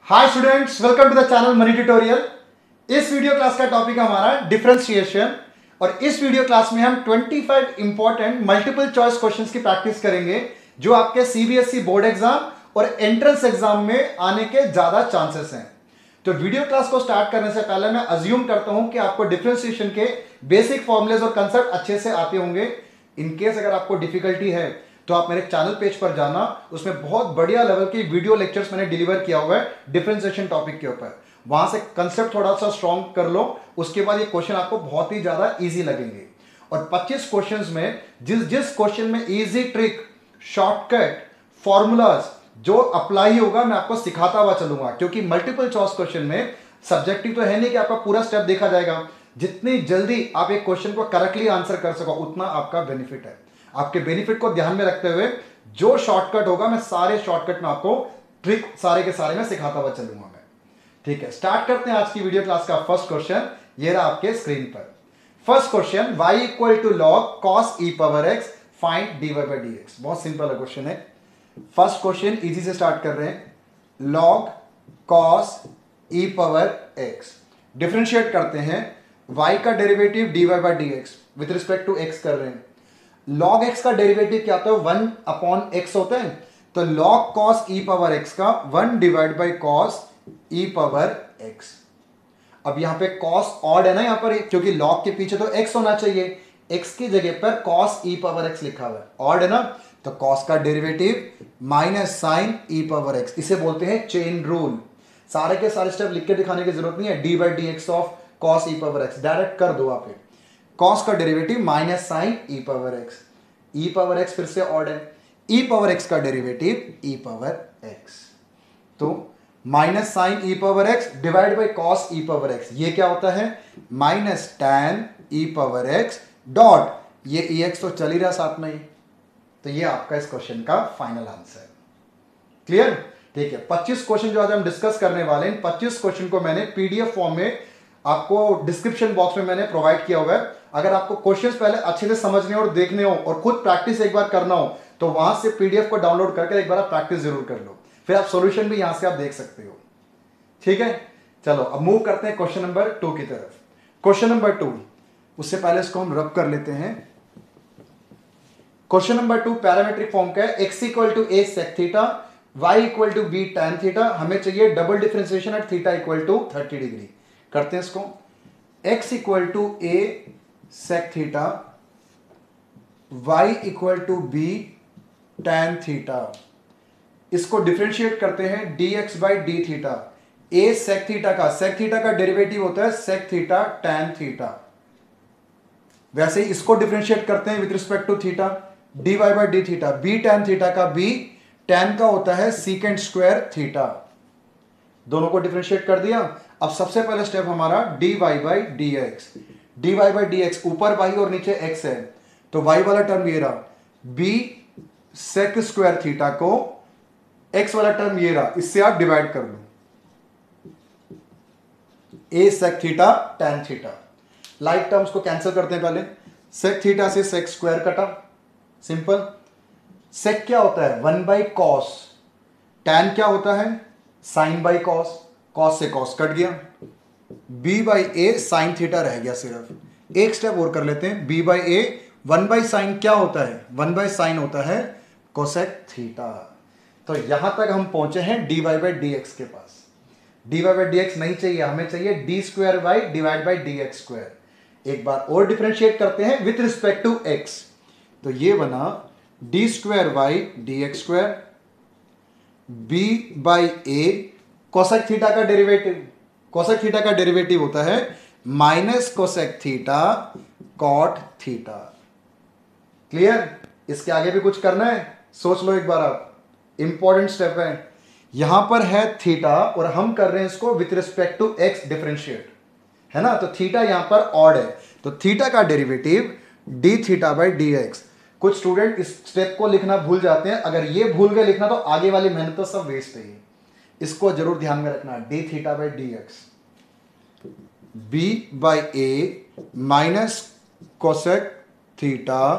Hi students, welcome to the channel money tutorial. इस video class का topic हमारा differentiation और इस वीडियो क्लास में हम 25 इंपॉर्टेंट मल्टीपल चॉइस क्वेश्चंस की प्रैक्टिस करेंगे जो आपके सीबीएसई बोर्ड एग्जाम और एंट्रेंस एग्जाम में आने के ज्यादा चांसेस हैं। तो वीडियो क्लास को स्टार्ट करने से पहले मैं अज्यूम करता हूं कि आपको डिफरेंशिएशन के बेसिक फॉर्मुलेज और कंसेप्ट अच्छे से आते होंगे। इनकेस अगर आपको डिफिकल्टी है तो आप मेरे चैनल पेज पर जाना, उसमें बहुत बढ़िया लेवल की वीडियो लेक्चर्स मैंने डिलीवर किया हुआ है डिफरेंशिएशन टॉपिक के ऊपर। वहां से कंसेप्ट थोड़ा सा स्ट्रॉन्ग कर लो, उसके बाद ये क्वेश्चन आपको बहुत ही ज्यादा इजी लगेंगे। और 25 क्वेश्चंस में जिस क्वेश्चन में इजी ट्रिक, शॉर्टकट, फॉर्मूलाज जो अप्लाई होगा मैं आपको सिखाता हुआ चलूंगा, क्योंकि मल्टीपल चॉइस क्वेश्चन में सब्जेक्टिव तो है नहीं कि आपका पूरा स्टेप देखा जाएगा। जितनी जल्दी आप एक क्वेश्चन को करेक्टली आंसर कर सको उतना आपका बेनिफिट है। आपके बेनिफिट को ध्यान में रखते हुए जो शॉर्टकट होगा मैं सारे शॉर्टकट में आपको ट्रिक सारे के सारे में सिखाता हुआ चलूंगा मैं। ठीक है, स्टार्ट करते हैं आज की वीडियो क्लास का फर्स्ट क्वेश्चन। ये रहा आपके स्क्रीन पर। First question, y equal to log cos e power x find dy by d x. बहुत सिंपल है क्वेश्चन है। फर्स्ट क्वेश्चन इजी से स्टार्ट कर रहे हैं। Log cos e power x, differentiate करते हैं। y का derivative dy by d x with respect to x कर रहे हैं। log x का डेरिवेटिव क्या होता है? 1 अपॉन x होता है। तो log cos e power x का 1 divide by cos e power x। अब यहां पे cos ऑड है ना यहां पर, क्योंकि log के पीछे तो x होना चाहिए। x की जगह पर cos e पावर x लिखा हुआ है, ऑड है ना, तो cos का derivative minus sine e power x। इसे बोलते हैं चेन रूल। सारे के सारे स्टेप लिख के दिखाने की जरूरत नहीं है। D by d x of cos e power x direct कर दो आप। cos का derivative minus sine e power x। e power x फिर से ऑड है। e पावर x का डेरिवेटिव e पावर x। तो minus sine e power x divide by cos e power x, ये क्या होता है? Minus tan e power x dot ये ex तो चल ही रहा साथ में ही। तो ये आपका इस क्वेश्चन का फाइनल आंसर। क्लियर? ठीक है, 25 क्वेश्चन जो आज हम डिस्कस करने वाले हैं, 25 क्वेश्चन को मैंने पीडीएफ फॉर्म में आपको डिस्क्रिप्शन बॉक्स में मैंने प्रोवाइड किया हुआ है। अगर आपको क्वेश्चंस पहले अच्छे से समझने और देखने हो और खुद प्रैक्टिस एक बार करना हो तो वहां से पीडीएफ को डाउनलोड करके एक बार आप प्रैक्टिस जरूर कर लो, फिर आप सॉल्यूशन भी यहां से आप देख सकते हो। ठीक है, चलो अब मूव करते हैं क्वेश्चन नंबर 2 की तरफ। क्वेश्चन नंबर 2, उससे पहले इसको हम रब कर लेते हैं। क्वेश्चन नंबर 2 पैरामेट्रिक फॉर्म का है। x equal to a sec theta, y equal to b tan theta. हमें चाहिए double differentiation at theta equal to 30 degree. करते हैं इसको। x equal to a sec theta, y equal to b tan theta. इसको differentiate करते हैं dx by d theta. a sec theta का derivative होता है sec थीटा tan थीटा। वैसे ही इसको डिफरेंशिएट करते हैं with respect to theta, dy by d theta. b tan theta का b tan का होता है सीकेंट स्क्वायर थीटा। दोनों को डिफरेंशिएट कर दिया। अब सबसे पहले स्टेप हमारा dy by d x. dy by d x, ऊपर y और नीचे x है, तो y वाला टर्म ये रहा, b sec स्क्वायर थीटा को x वाला टर्म ये रहा, इससे आप डिवाइड कर लो। a sec theta tan theta. Like terms को कैंसिल करते हैं पहले। sec थीटा से sec स्क्वायर कटा, सिंपल। sec क्या होता है? 1 बाई कॉस। tan क्या होता है? Sine by cos. कॉस से कॉस कट गया। b by a sine theta रह गया सिर्फ। एक स्टेप और कर लेते हैं। b by A 1 by sine क्या होता है? 1 बाई साइन होता है कोसेक थीटा। तो यहां तक हम पहुंचे हैं dy बाई डी एक्स के पास। dy बाई डी एक्स नहीं चाहिए, हमें चाहिए d square by divide by d x square. एक बार और डिफरेंशिएट करते हैं विथ रिस्पेक्ट टू x। तो ये बना d square by d x square, b by a cosec theta का डेरिवेटिव। कोसेक थीटा का डेरिवेटिव होता है minus cosec theta cot theta. Clear? इसके आगे भी कुछ करना है? सोच लो एक बार आप, इंपॉर्टेंट स्टेप है। यहां पर है थीटा और हम कर रहे हैं इसको with respect to x differentiate, है ना। तो थीटा यहां पर ऑड है, तो थीटा का derivative D theta by d x. कुछ स्टूडेंट इस स्टेप को लिखना भूल जाते हैं। अगर ये भूल गए लिखना तो आगे वाली मेहनत तो सब वेस्ट है। इसको जरूर ध्यान में रखना, d theta by d x, b by a minus cosec theta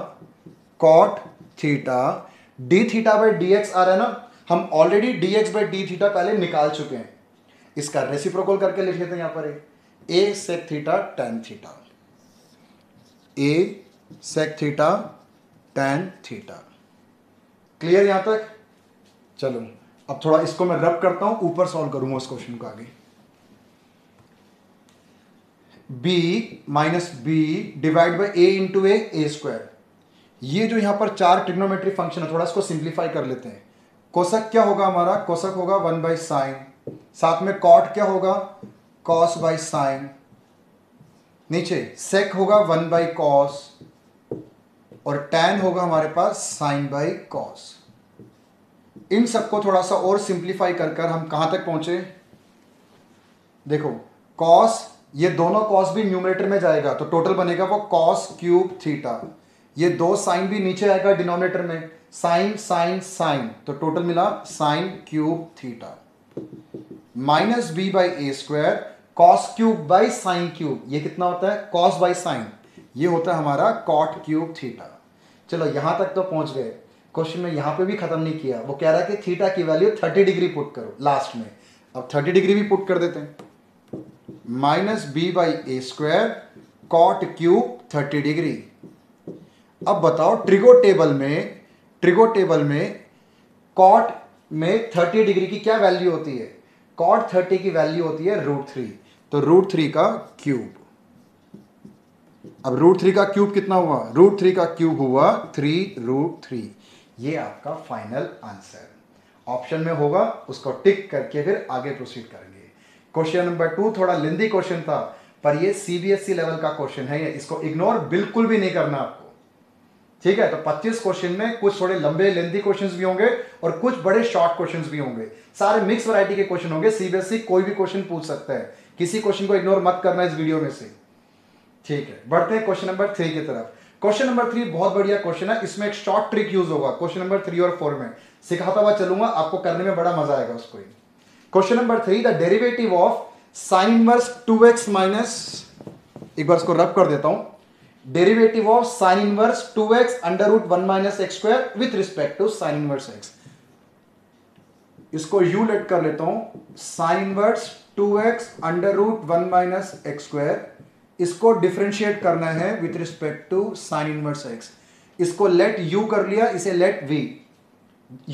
cot theta, d theta by d x आ रहा है ना। हम already d x by d theta पहले निकाल चुके हैं, इसका रेसिप्रोकल करके लिख लेते हैं यहाँ पर a sec theta tan theta, a sec theta tan theta. Clear यहां तक? चलो अब थोड़ा इसको मैं रब करता हूं, ऊपर सॉल्व करूंगा उस क्वेश्चन को आगे। b minus b divide by a into a square. ये जो यहां पर चार ट्रिग्नोमेट्रिक फंक्शन है, थोड़ा इसको सिंप्लीफाई कर लेते हैं। कोसक क्या होगा हमारा? कोसक होगा 1 बाई साइन, साथ में कॉट क्या होगा? कॉस बाई साइन, नीचे सेक होगा 1 बाई कॉस, और टैन होगा हमारे पास साइन बाई कॉस। इन सबको थोड़ा सा और सिंप्लीफाई कर कर हम कहां तक पहुंचे? देखो कॉस, ये दोनों कॉस भी न्यूमरेटर में जाएगा तो टोटल बनेगा वो कॉस क्यूब थीटा। ये दो साइन भी नीचे आएगा डिनोमिनेटर में, साइन साइन साइन, तो टोटल मिला sine cube theta. Minus b by a square cos cube by sine cube, ये कितना होता है? कॉस बाई साइन, ये होता है हमारा कॉट क्यूब थीटा। चलो यहां तक तो पहुंच गए। क्वेश्चन में यहां पे भी खत्म नहीं किया, वो कह रहा है कि थीटा की वैल्यू 30 डिग्री पुट करो लास्ट में। अब 30 डिग्री भी पुट कर देते हैं। Minus b by a square cot cube 30 degree. अब बताओ ट्रिगो टेबल में कॉट में 30 डिग्री की क्या वैल्यू होती है? कॉट 30 की वैल्यू होती है √3, तो √3 का क्यूब। अब √3 का क्यूब कितना हुआ? √3 का क्यूब हुआ 3√3। ये आपका फाइनल आंसर ऑप्शन में होगा, उसको टिक करके फिर आगे प्रोसीड करेंगे। क्वेश्चन नंबर 2 थोड़ा लेंथी क्वेश्चन था, पर ये सीबीएसई लेवल का क्वेश्चन है, इसको इग्नोर बिल्कुल भी नहीं करना आपको, ठीक है? तो 25 क्वेश्चन में कुछ थोड़े लंबे लेंथी क्वेश्चंस भी होंगे और कुछ बड़े शॉर्ट क्वेश्चंस भी होंगे, सारे मिक्स वैरायटी के क्वेश्चन होंगे। सीबीएसई कोई भी क्वेश्चन पूछ सकता है, किसी क्वेश्चन को इग्नोर मत करना इस वीडियो में से, ठीक है? बढ़ते हैं क्वेश्चन नंबर 3 की तरफ। क्वेश्चन नंबर 3 बहुत बढ़िया क्वेश्चन है, इसमें एक शॉर्ट ट्रिक यूज होगा। क्वेश्चन नंबर 3 और 4 में सिखाता हुआ चलूंगा, आपको करने में बड़ा मजा आएगा उसको। Question number 3, the derivative of sine inverse 2x minus, एक बार इसको रब कर देता हूं, derivative of sine inverse 2x under root 1 minus x square with respect to sine inverse x। इसको यू लेट कर लेता हूं, sine inverse 2x under root 1 minus x square, इसको डिफरेंशिएट करना है with respect to sine inverse x। इसको let u कर लिया, इसे लेट v,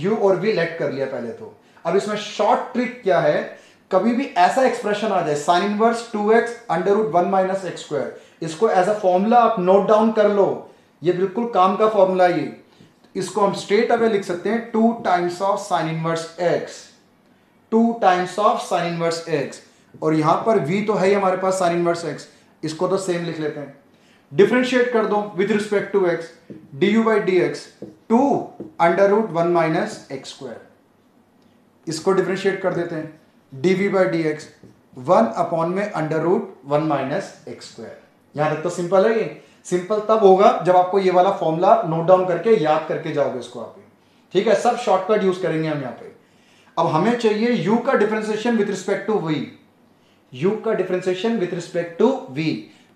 u और v लेट कर लिया पहले तो। अब इसमें शॉर्ट ट्रिक क्या है? कभी भी ऐसा एक्सप्रेशन आ जाए sine inverse 2x under root 1 minus x square, इसको एज अ फॉर्मूला आप नोट डाउन कर लो, ये बिल्कुल काम का फॉर्मूला है ये। इसको हम स्ट्रेट अवे लिख सकते हैं 2 times of sine inverse x, 2 times of sine inverse x, और यहां पर v तो है ही हमारे पास साइन इनवर्स x, इसको तो सेम लिख लेते हैं। डिफरेंशिएट कर दो with respect to x, du by dx 2 under root 1 minus x square, इसको डिफरेंशिएट कर देते हैं dv बाई dx 1 अपॉन में under root 1 minus x square. यहां तक तो सिंपल है। ये सिंपल तब होगा जब आपको ये वाला फॉर्मूला नोट डाउन करके याद करके जाओगे इसको आप, ठीक है? सब शॉर्टकट यूज करेंगे हम यहां पे। अब हमें चाहिए u का differentiation with respect to v, u का differentiation with respect to v,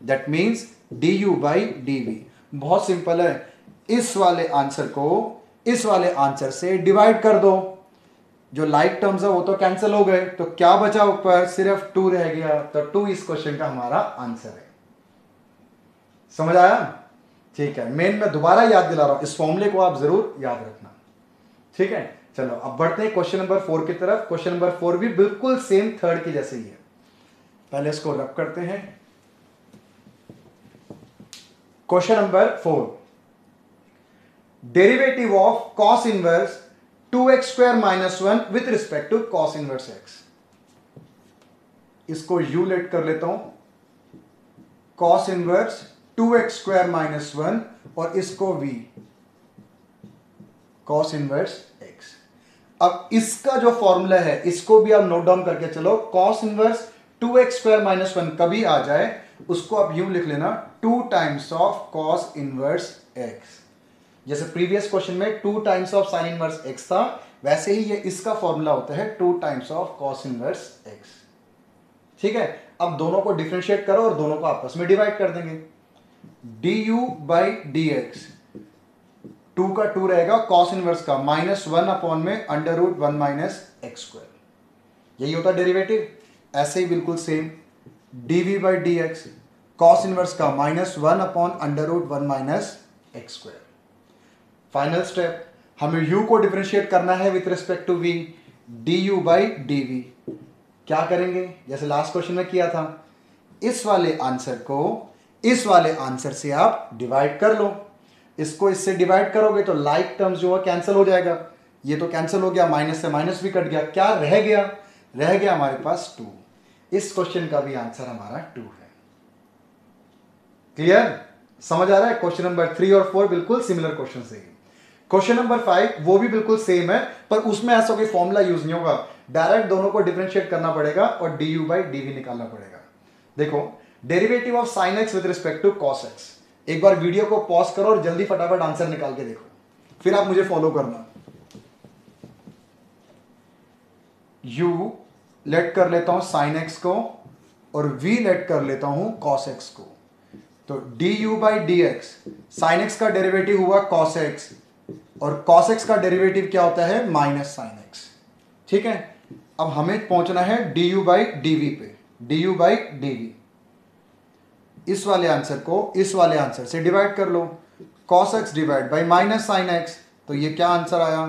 that means du by dv। बहुत सिंपल है, इस वाले आंसर को इस वाले आंसर से डिवाइड कर दो, जो लाइक टर्म्स है वो तो कैंसिल हो गए, तो क्या बचा ऊपर? सिर्फ 2 रह गया, तो 2 इस क्वेश्चन का हमारा आंसर है। समझ आया? ठीक है, मेन मैं दोबारा याद दिला रहा हूं, इस फॉर्मूले को आप जरूर याद रखना, ठीक है? चलो अब बढ़ते हैं क्वेश्चन नंबर 4 की तरफ। क्वेश्चन नंबर 4 भी बिल्कुल सेम थर्ड की जैसे ही है। पहले इसको रब करते हैं। Question number 4, derivative of cos inverse 2x square minus 1 with respect to cos inverse x। इसको u लेट कर लेता हूं, cos inverse 2x square minus 1, और इसको v, कॉस इनवर्स x। अब इसका जो फॉर्मूला है इसको भी आप नोट डाउन करके चलो, cos inverse 2x square minus 1 कभी आ जाए उसको आप यूं लिख लेना 2 times of cos inverse x। जैसे प्रीवियस क्वेश्चन में 2 times of sine inverse x था, वैसे ही ये इसका फॉर्मूला होता है 2 times of cos inverse x, ठीक है? अब दोनों को डिफरेंशिएट करो और दोनों को आपस में डिवाइड कर देंगे। du बाई dx, 2 का 2 रहेगा, कॉस इनवर्स का -1 अपॉन में under root 1 minus x square, यही होता है डेरिवेटिव। ऐसे ही बिल्कुल same dv by d x, cos inverse का -1 upon √1 minus x square. Final step, हमें u को डिफरेंशिएट करना है with respect to v, du by dv। क्या करेंगे, जैसे लास्ट क्वेश्चन में किया था, इस वाले आंसर को इस वाले आंसर से आप डिवाइड कर लो। इसको इससे डिवाइड करोगे तो लाइक टर्म्स जो है कैंसिल हो जाएगा, ये तो कैंसिल हो गया, माइनस से माइनस भी कट गया, क्या रह गया, रह गया हमारे पास 2। इस क्वेश्चन का भी आंसर हमारा 2 है। क्लियर, समझ आ रहा है? क्वेश्चन नंबर 3 और 4 बिल्कुल सिमिलर क्वेश्चन है। क्वेश्चन नंबर 5 वो भी बिल्कुल सेम है, पर उसमें ऐसा कोई फॉर्मूला यूज नहीं होगा, डायरेक्ट दोनों को डिफरेंशिएट करना पड़ेगा और du बाई dv निकालना पड़ेगा। देखो, derivative of sine x with respect to cos x. एक बार वीडियो को पॉज करो और जल्दी फटाफट आंसर निकाल के देखो, फिर आप मुझे फॉलो करना। u लेट कर लेता हूं साइन एक्स को और v लेट कर लेता हूं कॉस एक्स को। तो du by d x, sine x का डेरिवेटिव हुआ कॉस एक्स और कॉस एक्स का डेरिवेटिव क्या होता है, माइनस साइन एक्स। ठीक है, अब हमें पहुंचना है du बाई डीवी पे, du बाई डीवी। इस वाले आंसर को इस वाले आंसर से डिवाइड कर लो, cos x divide by minus sine x, तो ये क्या आंसर आया,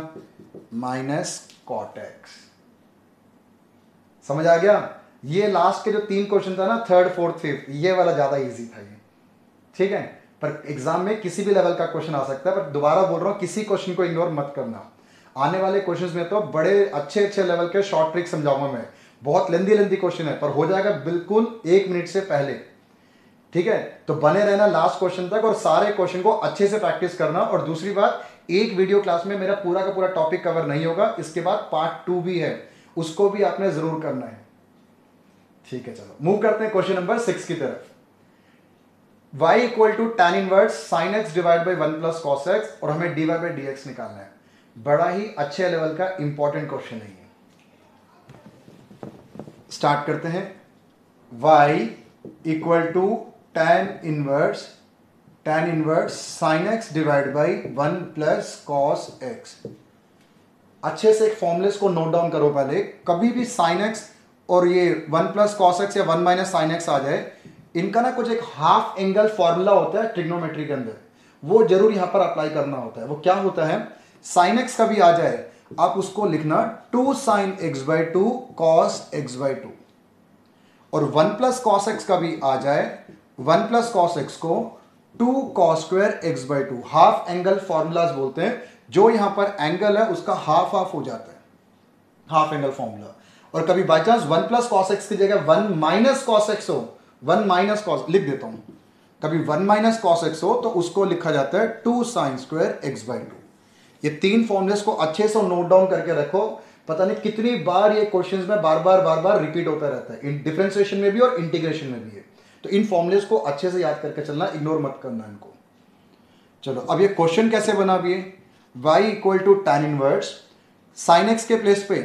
माइनस कॉट एक्स। समझ आ गया? ये लास्ट के जो 3 क्वेश्चन था ना, 3rd 4th 5th, ये वाला ज्यादा इजी था ये। ठीक है, पर एग्जाम में किसी भी लेवल का क्वेश्चन आ सकता है, पर दोबारा बोल रहा हूं किसी क्वेश्चन को इग्नोर मत करना। आने वाले क्वेश्चंस में तो बड़े अच्छे अच्छे लेवल के शॉर्ट ट्रिक समझाऊंगा मैं, बहुत लेंदी क्वेश्चन है, पर हो जाएगा बिल्कुल 1 मिनट से पहले। ठीक है, तो बने रहना लास्ट क्वेश्चन तक और सारे क्वेश्चन को अच्छे से प्रैक्टिस करना। और दूसरी बात, एक वीडियो क्लास में मेरा पूरा का पूरा टॉपिक कवर नहीं होगा, इसके बाद पार्ट 2 भी है, उसको भी आपने जरूर करना है। ठीक है, चलो मूव करते हैं क्वेश्चन नंबर 6 की तरफ। y equal to tan inverse sine x divide by 1 plus cos x और हमें dy बाई डी एक्स निकालना है। बड़ा ही अच्छे लेवल का इंपॉर्टेंट क्वेश्चन है ये। स्टार्ट करते हैं। y equal to tan inverse sine x divide by 1 plus cos x. अच्छे से एक फॉर्मूले को नोट डाउन करो पहले। कभी भी साइन एक्स और ये 1 प्लस कॉस एक्स या 1 माइनस साइन एक्स आ जाए, इनका ना कुछ एक हाफ एंगल फॉर्मूला होता है ट्रिग्नोमेट्री के अंदर, वो जरूर यहां पर अप्लाई करना होता है। वो क्या होता है, साइन एक्स का भी आ जाए आप उसको लिखना 2 sine x by 2 cos x by 2, और 1 प्लस कॉस एक्स का भी आ जाए 1 प्लस कॉस एक्स को 2 cos square x by 2। Half angle formulas बोलते हैं, जो यहां पर एंगल है उसका हाफ हो जाता है, हाफ एंगल फॉर्मूला। और कभी by chance 1 plus cos x की जगह 1 माइनस कॉस एक्स हो, 1 माइनस कॉस लिख देता हूं, कभी 1 माइनस कॉस एक्स हो तो उसको लिखा जाता है 2 साइन स्क्वायर एक्स बाई 2। ये 3 फॉर्मूलेस को अच्छे से नोट डाउन करके रखो, पता नहीं कितनी बार ये क्वेश्चंस में बार बार रिपीट होता रहता है, डिफरेंशिएशन में भी और इंटीग्रेशन में भी है। तो इन फॉर्मूलेस को अच्छे से याद करके चलना, इग्नोर मत करना इनको। चलो अब ये क्वेश्चन कैसे बना भी है, y equal to tan inverse sine x के प्लेस पे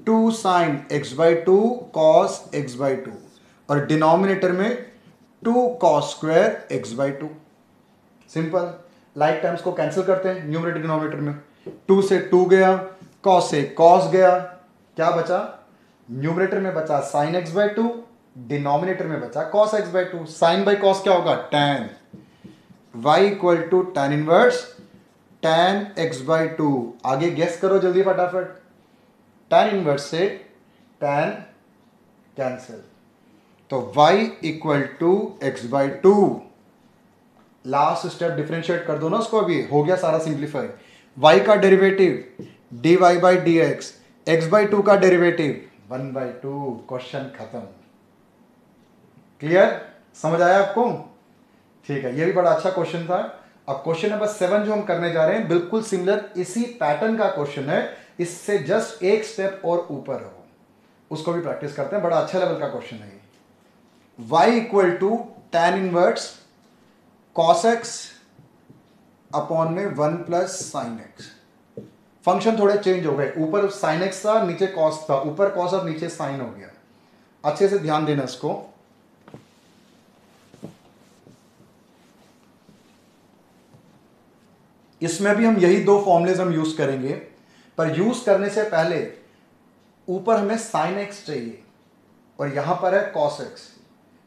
2 sine x by 2 cos x by 2 और डिनोमिनेटर में 2 cos square x by 2। Simple, like terms को कैंसिल करते हैं न्यूमरेटर डिनोमिनेटर में, 2 से 2 गया, कॉस से कॉस गया, क्या बचा, न्यूमरेटर में बचा साइन एक्स बाई 2, डिनोमिनेटर में बचा cos x by 2। Sine by cos क्या होगा, tan। y equal to tan inverse tan x by 2। आगे गेस करो जल्दी फटाफट, tan इनवर्स से tan कैंसिल, तो y equal to x by 2। Last step differentiate कर दो ना उसको, अभी हो गया सारा सिंप्लीफाई। y का derivative dy by d x, x by 2 का डेरिवेटिव 1 बाई 2, क्वेश्चन खत्म। क्लियर, समझ आया आपको? ठीक है, ये भी बड़ा अच्छा क्वेश्चन था। अब क्वेश्चन नंबर 7 जो हम करने जा रहे हैं बिल्कुल सिमिलर इसी पैटर्न का क्वेश्चन है, इससे जस्ट एक स्टेप और ऊपर है वो, उसको भी प्रैक्टिस करते हैं। बड़ा अच्छा लेवल का क्वेश्चन है ये। y equal to tan inverse cos x upon में 1 प्लस साइन एक्स। फंक्शन थोड़े चेंज हो गए, ऊपर साइन एक्स था नीचे कॉस था, ऊपर कॉस और नीचे साइन हो गया। अच्छे से ध्यान देना इसको। इसमें भी हम यही 2 फॉर्मूलेज हम यूज करेंगे, पर यूज करने से पहले ऊपर हमें साइन एक्स चाहिए। और यहां पर है cos x।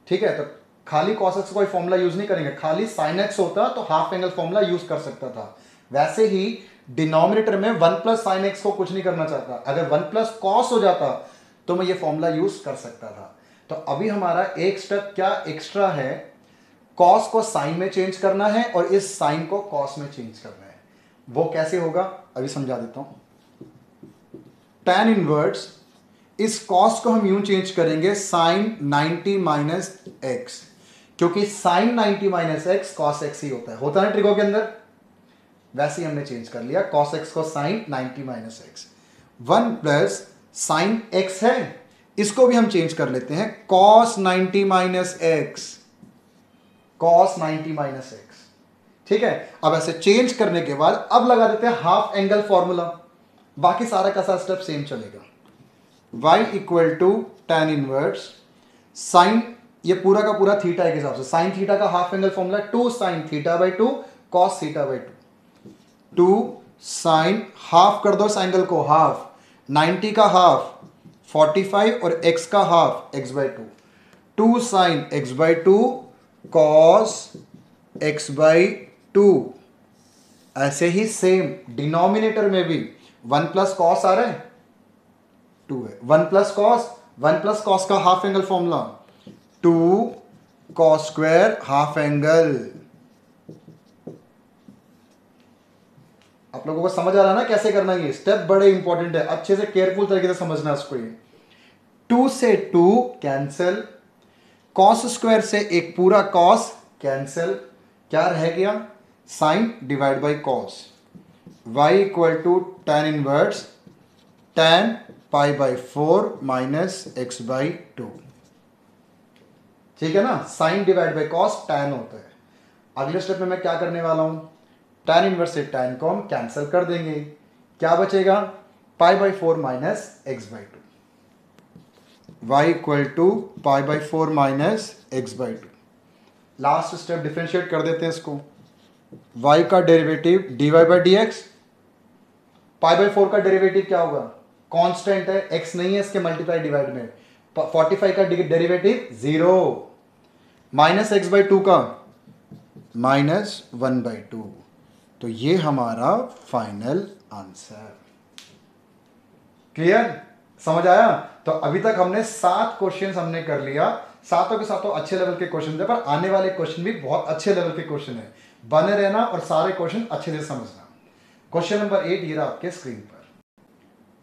ठीक है, तो खाली cos x कोई फॉर्मूला यूज नहीं करेंगे, खाली sin x होता तो हाफ एंगल फॉर्मूला यूज कर सकता था। वैसे ही डिनोमिनेटर में 1 प्लस साइन एक्स को कुछ नहीं करना चाहता, अगर 1 प्लस कॉस हो जाता तो मैं ये फॉर्मूला यूज कर सकता था। तो अभी हमारा एक स्टेप क्या एक्स्ट्रा है, कॉस को साइन में चेंज करना है और इस साइन को कॉस में चेंज करना है। वो कैसे होगा अभी समझा देता हूं। tan इनवर्स इस कॉस को हम यूं चेंज करेंगे साइन 90 माइनस एक्स, क्योंकि sine 90 minus x cos x ही होता है ना ट्रिको के अंदर। वैसे ही हमने चेंज कर लिया cos x को sin 90 minus x. 1 plus sine x है, इसको भी हम चेंज कर लेते हैं cos 90 minus x, cos 90 minus x. ठीक है, अब ऐसे चेंज करने के बाद अब लगा देते हैं हाफ एंगल फॉर्मूला, बाकी सारा का सारा स्टेप सेम चलेगा। y equal to tan inverse sine, ये पूरा का पूरा थीटा के हिसाब से, साइन थीटा का half angle formula 2 sin theta by 2 cos theta by 2, 2 sine, half कर दो इस एंगल को, हाफ 90 का हाफ 45 और x का half x by 2, 2 sine x by 2 cos x by 2। ऐसे ही सेम डिनोमिनेटर में भी 1 प्लस कॉस आ रहा है 2 है, 1 प्लस कॉस का half angle formula 2 cos square half angle. आप लोगों को समझ आ रहा है ना कैसे करना, ये स्टेप बड़े इंपॉर्टेंट है, अच्छे से केयरफुल तरीके से समझना इसको। ये 2 से 2 कैंसिल, cos स्क्वायर से एक पूरा cos कैंसिल, क्या रह गया sine divide by cos। y equal to tan inverse tan pi by 4 minus x by 2। ठीक है ना, sine divide by cos tan होता है। अगले स्टेप में मैं क्या करने वाला हूं, tan इनवर्स से tan को हम कैंसिल कर देंगे, क्या बचेगा pi by 4 minus x by 2। y equal to pi by 4 minus x by 2। Last step differentiate कर देते हैं इसको, y का derivative dy by d x, pi by 4 का डेरिवेटिव क्या होगा, कांस्टेंट है, x नहीं है इसके मल्टीप्लाई डिवाइड में, 45 का डेरिवेटिव 0, माइनस एक्स बाई 2 का माइनस 1 बाई 2। तो ये हमारा फाइनल आंसर। क्लियर, समझ आया। तो अभी तक हमने 7 क्वेश्चंस हमने कर लिया, सातों के सातों अच्छे लेवल के क्वेश्चन थे, पर आने वाले क्वेश्चन भी बहुत अच्छे लेवल के क्वेश्चन है, बने रहना और सारे क्वेश्चन अच्छे से समझना। क्वेश्चन नंबर 8 ये रहा आपके स्क्रीन पर।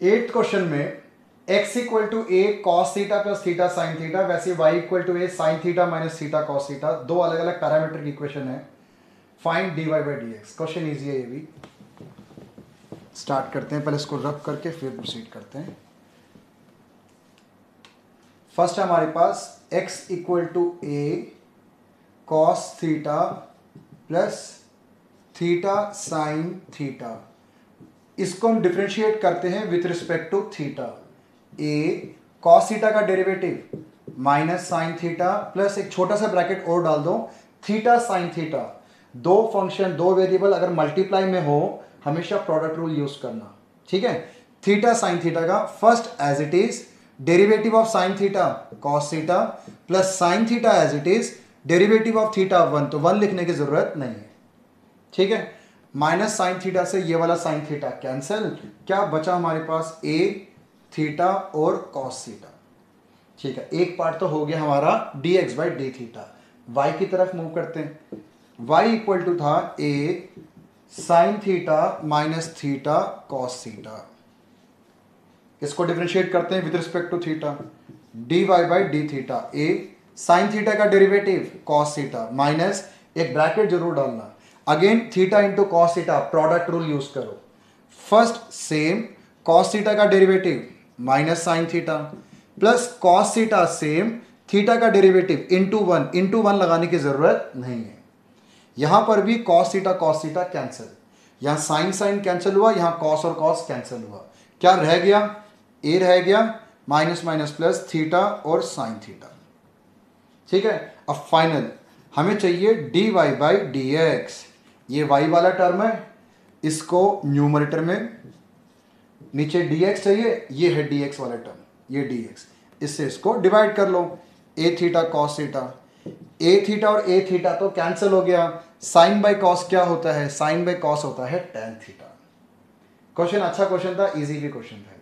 8th क्वेश्चन में x equal to a cos theta plus theta sine theta, वैसे y equal to a sine theta minus theta cos theta, दो अलग अलग पैरामीटर की इक्वेशन है। Find dy by d x. Question easy है ये भी। स्टार्ट करते हैं, पहले इसको रब करके फिर प्रोसीड करते हैं। फर्स्ट है हमारे पास x equal to a cos theta plus theta sine theta. इसको हम डिफरेंशिएट करते हैं with respect to theta. A cos theta का derivative minus sine theta plus एक छोटा सा ब्रैकेट और डाल दो थीटा साइन थीटा। दो फंक्शन दो वेरिएबल अगर मल्टीप्लाई में हो हमेशा प्रोडक्ट रूल यूज करना, ठीक है। थीटा साइन थीटा का first as it is derivative of sine theta cos theta plus sine theta as it is derivative of theta 1, तो 1 लिखने की जरूरत नहीं है, ठीक है। माइनस साइन थीटा से ये वाला साइन थीटा कैंसिल, क्या बचा हमारे पास ए थीटा और कॉस थीटा, ठीक है। एक पार्ट तो हो गया हमारा d x by d theta. Y की तरफ मूव करते हैं। वाई इक्वल टू था a sine theta minus theta cos theta. इसको डिफरेंशिएट करते हैं with respect to theta. D y by d theta, a sine theta का डेरिवेटिव कॉस थीटा माइनस एक ब्रैकेट जरूर डालना, again theta into cos theta, product rule use करो। First sem cos theta का derivative minus sine theta plus cos theta same theta का derivative into one लगाने की जरूरत नहीं है। यहां पर भी कॉस थीटा कैंसिल, यहां साइन साइन कैंसिल हुआ, यहां कॉस और कॉस कैंसिल हुआ, क्या रह गया ए रह गया माइनस माइनस प्लस थीटा और साइन थीटा, ठीक है। अब फाइनल हमें चाहिए d y by d x. ये वाई वाला टर्म है, इसको न्यूमरेटर में नीचे dx चाहिए, ये है dx वाला टर्म, ये dx इससे इसको डिवाइड कर लो, ए थीटा कॉस थीटा, ए थीटा और ए थीटा तो कैंसिल हो गया, साइन बाय कॉस क्या होता है, साइन बाय कॉस होता है टेन थीटा। क्वेश्चन अच्छा क्वेश्चन था, इजी भी क्वेश्चन था,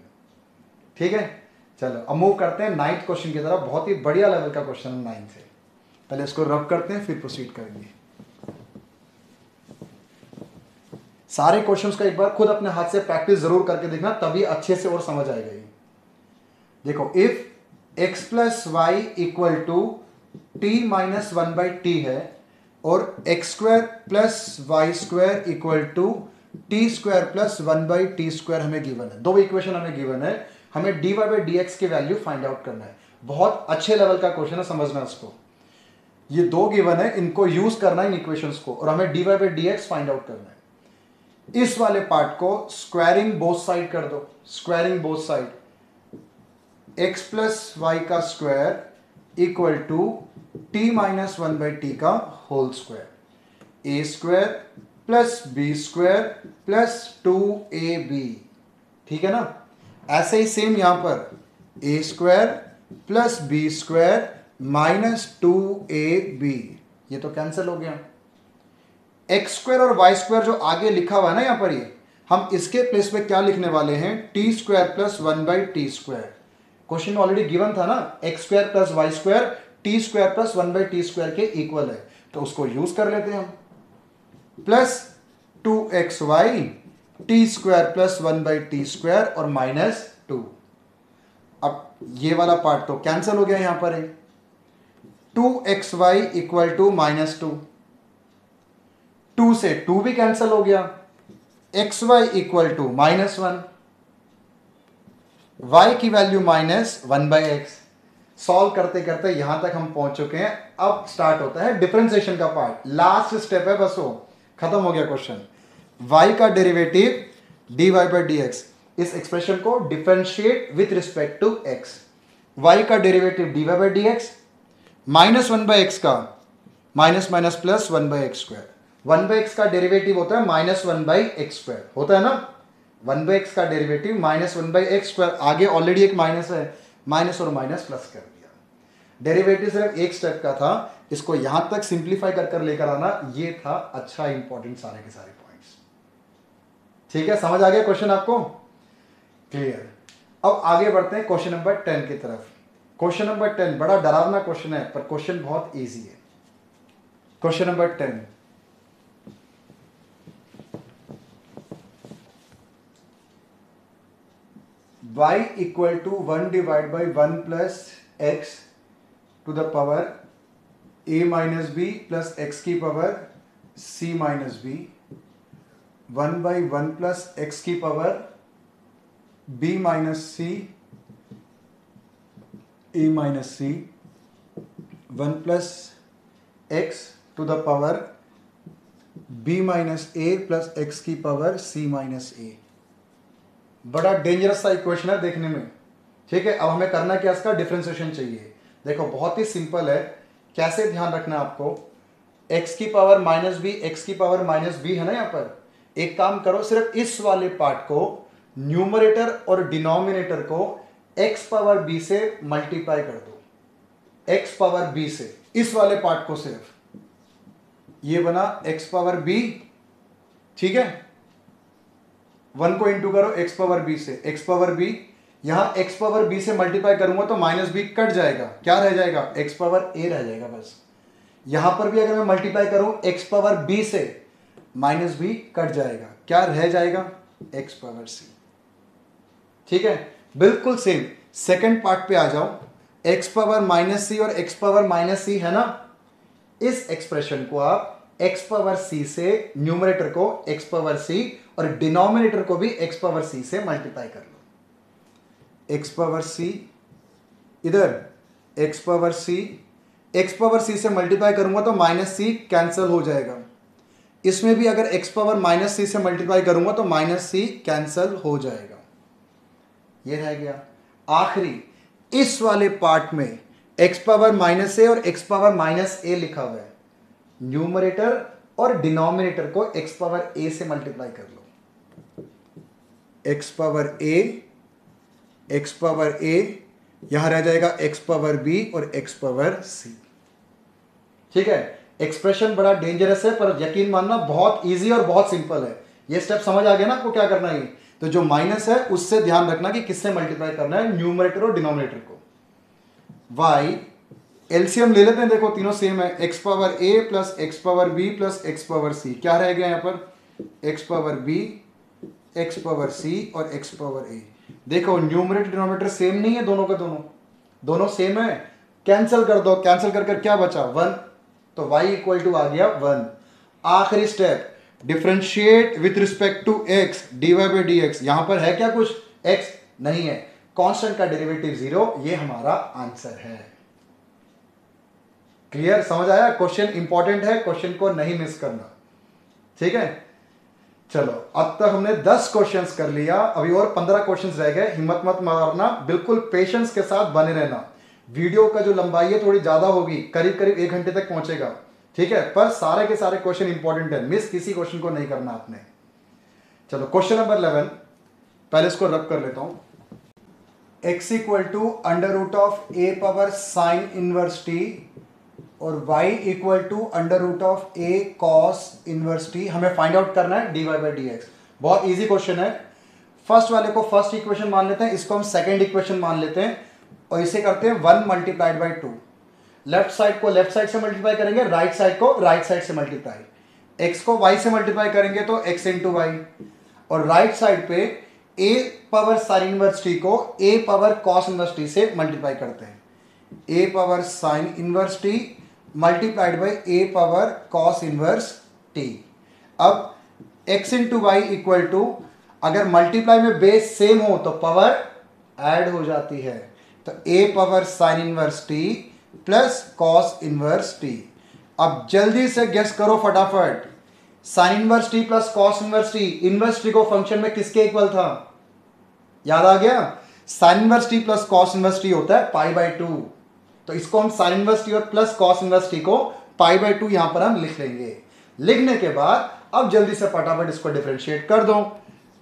ठीक है। चलो अब मूव करते हैं नाइन्थ क्वेश्चन की तरफ, बहुत ही बढ़िया लेवल का क्वेश्चन है नाइन्थ से। पहले इसको रब करते हैं फिर प्रोसीड करेंगे। सारे क्वेश्चंस का एक बार खुद अपने हाथ से प्रैक्टिस जरूर करके देखना, तभी अच्छे से और समझ आएगा ये। देखो if x plus y equal to t minus one by t है और x square plus y square equal to t square plus one by t square हमें गिवन है, दो इक्वेशन हमें गिवन है, हमें dy बाई डी एक्स की value find out करना है। बहुत अच्छे लेवल का क्वेश्चन है, समझना इसको। ये दो गिवन है, इनको यूज करना है इन इक्वेशंस को, और हमें dy by d x find out करना है। इस वाले पार्ट को स्क्वायरिंग बोथ साइड कर दो, squaring both side, x plus y का square equal to t minus one by t का whole square, a square plus b square plus two a b, ठीक है ना। ऐसे ही सेम यहां पर a square plus b square minus two a b, ये तो कैंसिल हो गया। एक्स स्क्वायर और वाई स्क्वायर जो आगे लिखा हुआ है ना यहां पर, ये हम इसके प्लेस पे क्या लिखने वाले हैं, t square plus one by t square. Question already given था ना, x square plus y square t square plus one by t square के इक्वल है, तो उसको यूज कर लेते हैं हम। Plus two x y t square plus one by t square और माइनस टू। अब ये वाला पार्ट तो कैंसिल हो गया, यहां पर है two x y equal to minus two, two से टू भी कैंसिल हो गया, x y equal to minus one, y की value minus one by x. Solve करते करते यहां तक हम पहुंच चुके हैं। अब स्टार्ट होता है डिफरेंशिएशन का पार्ट, लास्ट स्टेप है बस, वो खत्म हो गया क्वेश्चन। y का derivative dy by d x, इस एक्सप्रेशन को differentiate with respect to x। y का derivative dy by d x, minus one by x का minus minus plus one by x square, one by x का derivative होता है minus one by x square, होता है ना। One by x का derivative minus one by x square, आगे already एक माइनस है, माइनस और माइनस प्लस कर दिया। डेरिवेटिव सिर्फ एक स्टेप का था, इसको यहां तक सिंप्लीफाई कर कर लेकर आना, ये था अच्छा इंपॉर्टेंट सारे के सारे पॉइंट्स। ठीक है, समझ आ गया क्वेश्चन आपको, क्लियर। अब आगे बढ़ते हैं क्वेश्चन नंबर 10 की तरफ। क्वेश्चन नंबर 10 बड़ा डरावना क्वेश्चन है, पर क्वेश्चन बहुत ईजी है। Question number 10, y equal to one divide by one plus x to the power a minus b plus x की power c minus b, one by one plus x की power b minus c a minus c, one plus x to the power b minus a plus x की power c minus a. बड़ा dangerous सा equation है देखने में, ठीक है। अब हमें करना क्या, इसका डिफरेंशिएशन चाहिए। देखो बहुत ही सिंपल है, कैसे ध्यान रखना है आपको, x की पावर माइनस बी, एक्स की पावर माइनस बी है ना यहाँ पर। एक काम करो, सिर्फ इस वाले पार्ट को, न्यूमरेटर और डिनोमिनेटर को x पावर b से मल्टीप्लाई कर दो, x पावर b से, इस वाले पार्ट को सिर्फ, ये बना x पावर b, ठीक है। वन को इंटू करो x पावर b से, x पावर b, यहां x पावर b से मल्टीप्लाई करूंगा तो माइनस b कट जाएगा, क्या रह जाएगा, x पावर a रह जाएगा बस। यहां पर भी अगर मैं मल्टीप्लाई करूं x पावर b से, माइनस b कट जाएगा, क्या रह जाएगा, x पावर c, ठीक है। बिल्कुल सेम सेकंड पार्ट पे आ जाओ, x पावर माइनस सी और x पावर माइनस सी है ना, इस एक्सप्रेशन को आप x पावर c से, न्यूमरेटर को x पावर c और डिनोमिनेटर को भी x पावर c से मल्टीप्लाई कर लो। x पावर c इधर, x पावर c से मल्टीप्लाई करूंगा तो माइनस c कैंसिल हो जाएगा। इसमें भी अगर x पावर माइनस c से मल्टीप्लाई करूंगा तो माइनस c कैंसिल हो जाएगा, ये रह गया। आखिरी इस वाले पार्ट में x पावर माइनस a और x पावर माइनस a लिखा हुआ है, न्यूमरेटर और डिनोमिनेटर को x पावर a से मल्टीप्लाई कर लो। x पावर a यहां रह जाएगा x पावर b और x पावर c। ठीक है, एक्सप्रेशन बड़ा डेंजरस है पर यकीन मानना बहुत इजी और बहुत सिंपल है। ये स्टेप समझ आ गया ना आपको क्या करना है। तो जो माइनस है उससे ध्यान रखना कि किससे मल्टीप्लाई करना है, न्यूमरेटर और डिनोमिनेटर को। y एलसीएम ले लेते हैं, देखो तीनों सेम है, x power a plus x power b plus x power c। क्या रह गया यहाँ पर, x power b, x power c और x पावर a। देखो न्यूमरेटर डिनोमिनेटर सेम नहीं है, दोनों का दोनों सेम है, कैंसिल कर दो, कैंसिल कर कर क्या बचा 1, तो y इक्वल टू आ गया 1। आखिरी step, differentiate with respect to x, dy by d x. यहां पर है क्या कुछ, x नहीं है, कांस्टेंट का डेरिवेटिव 0, ये हमारा आंसर है। क्लियर, समझ आया। क्वेश्चन इंपॉर्टेंट है, क्वेश्चन को नहीं मिस करना। ठीक है, चलो अब तक हमने 10 क्वेश्चंस कर लिया, अभी और 15 क्वेश्चंस रह गए। हिम्मत मत मारना, बिल्कुल पेशेंस के साथ बने रहना। वीडियो का जो लंबाई है थोड़ी ज्यादा होगी, करीब करीब 1 घंटे तक पहुंचेगा। ठीक है, पर सारे के सारे क्वेश्चन इंपॉर्टेंट है, मिस किसी क्वेश्चन को नहीं करना आपने। चलो क्वेश्चन नंबर 11, पहले इसको रब कर लेता हूं। x equal to under root of a power sine inverse t और y equal to under root of a cos inverse t। हमें फाइंड आउट करना है dy बाई डी एक्स। बहुत इजी क्वेश्चन है। फर्स्ट वाले को फर्स्ट इक्वेशन मान लेते हैं, इसको हम सेकंड इक्वेशन मान लेते हैं और इसे करते हैं 1 मल्टीप्लाइड बाई 2। लेफ्ट साइड को लेफ्ट साइड से मल्टीप्लाई करेंगे, राइट साइड को राइट साइड से मल्टीप्लाई। x को y से मल्टीप्लाई करेंगे तो x इंटू वाई, और राइट साइड पे a power sine inverse t को a power cos inverse t से मल्टीप्लाई करते हैं। a power sine inverse t multiplied by a power cos inverse t। अब x into y equal to, अगर multiply में base same हो तो power add हो जाती है, तो a power sine inverse t plus cos inverse t। अब जल्दी से गेस करो फटाफट, sign inverse t plus cos inverse t, inverse t को फंक्शन में किसके इक्वल था, याद आ गया। Sign inverse t plus cos inverse t होता है पाई बाई 2, तो इसको हम साइन इनवर्स t और प्लस कॉस इनवर्स t को पाई बाई 2 यहां पर हम लिख लेंगे। लिखने के बाद अब जल्दी से फटाफट इसको डिफरेंशिएट कर दो।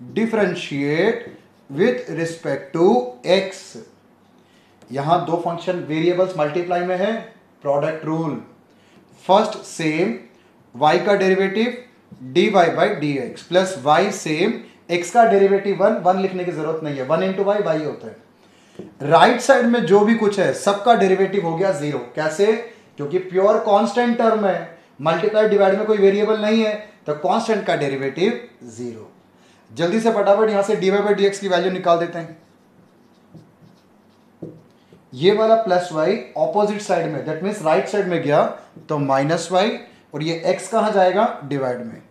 Differentiate with respect to x। यहां दो फंक्शन वेरिएबल्स मल्टीप्लाई में है, product rule. First same y का derivative dy by d x plus y same x का डेरिवेटिव 1 लिखने की जरूरत नहीं है, 1 इंटू वाई वाई होता है। राइट साइड में जो भी कुछ है सबका डेरिवेटिव हो गया 0। कैसे, क्योंकि प्योर कांस्टेंट टर्म है, मल्टीप्लाई डिवाइड में कोई वेरिएबल नहीं है, तो कांस्टेंट का डेरिवेटिव 0। जल्दी से फटाफट यहां से dy बाई डी एक्स की वैल्यू निकाल देते हैं। ये वाला प्लस वाई ऑपोजिट साइड में, दैट मीन्स राइट साइड में गया तो माइनस वाई, और ये x कहां जाएगा, डिवाइड में,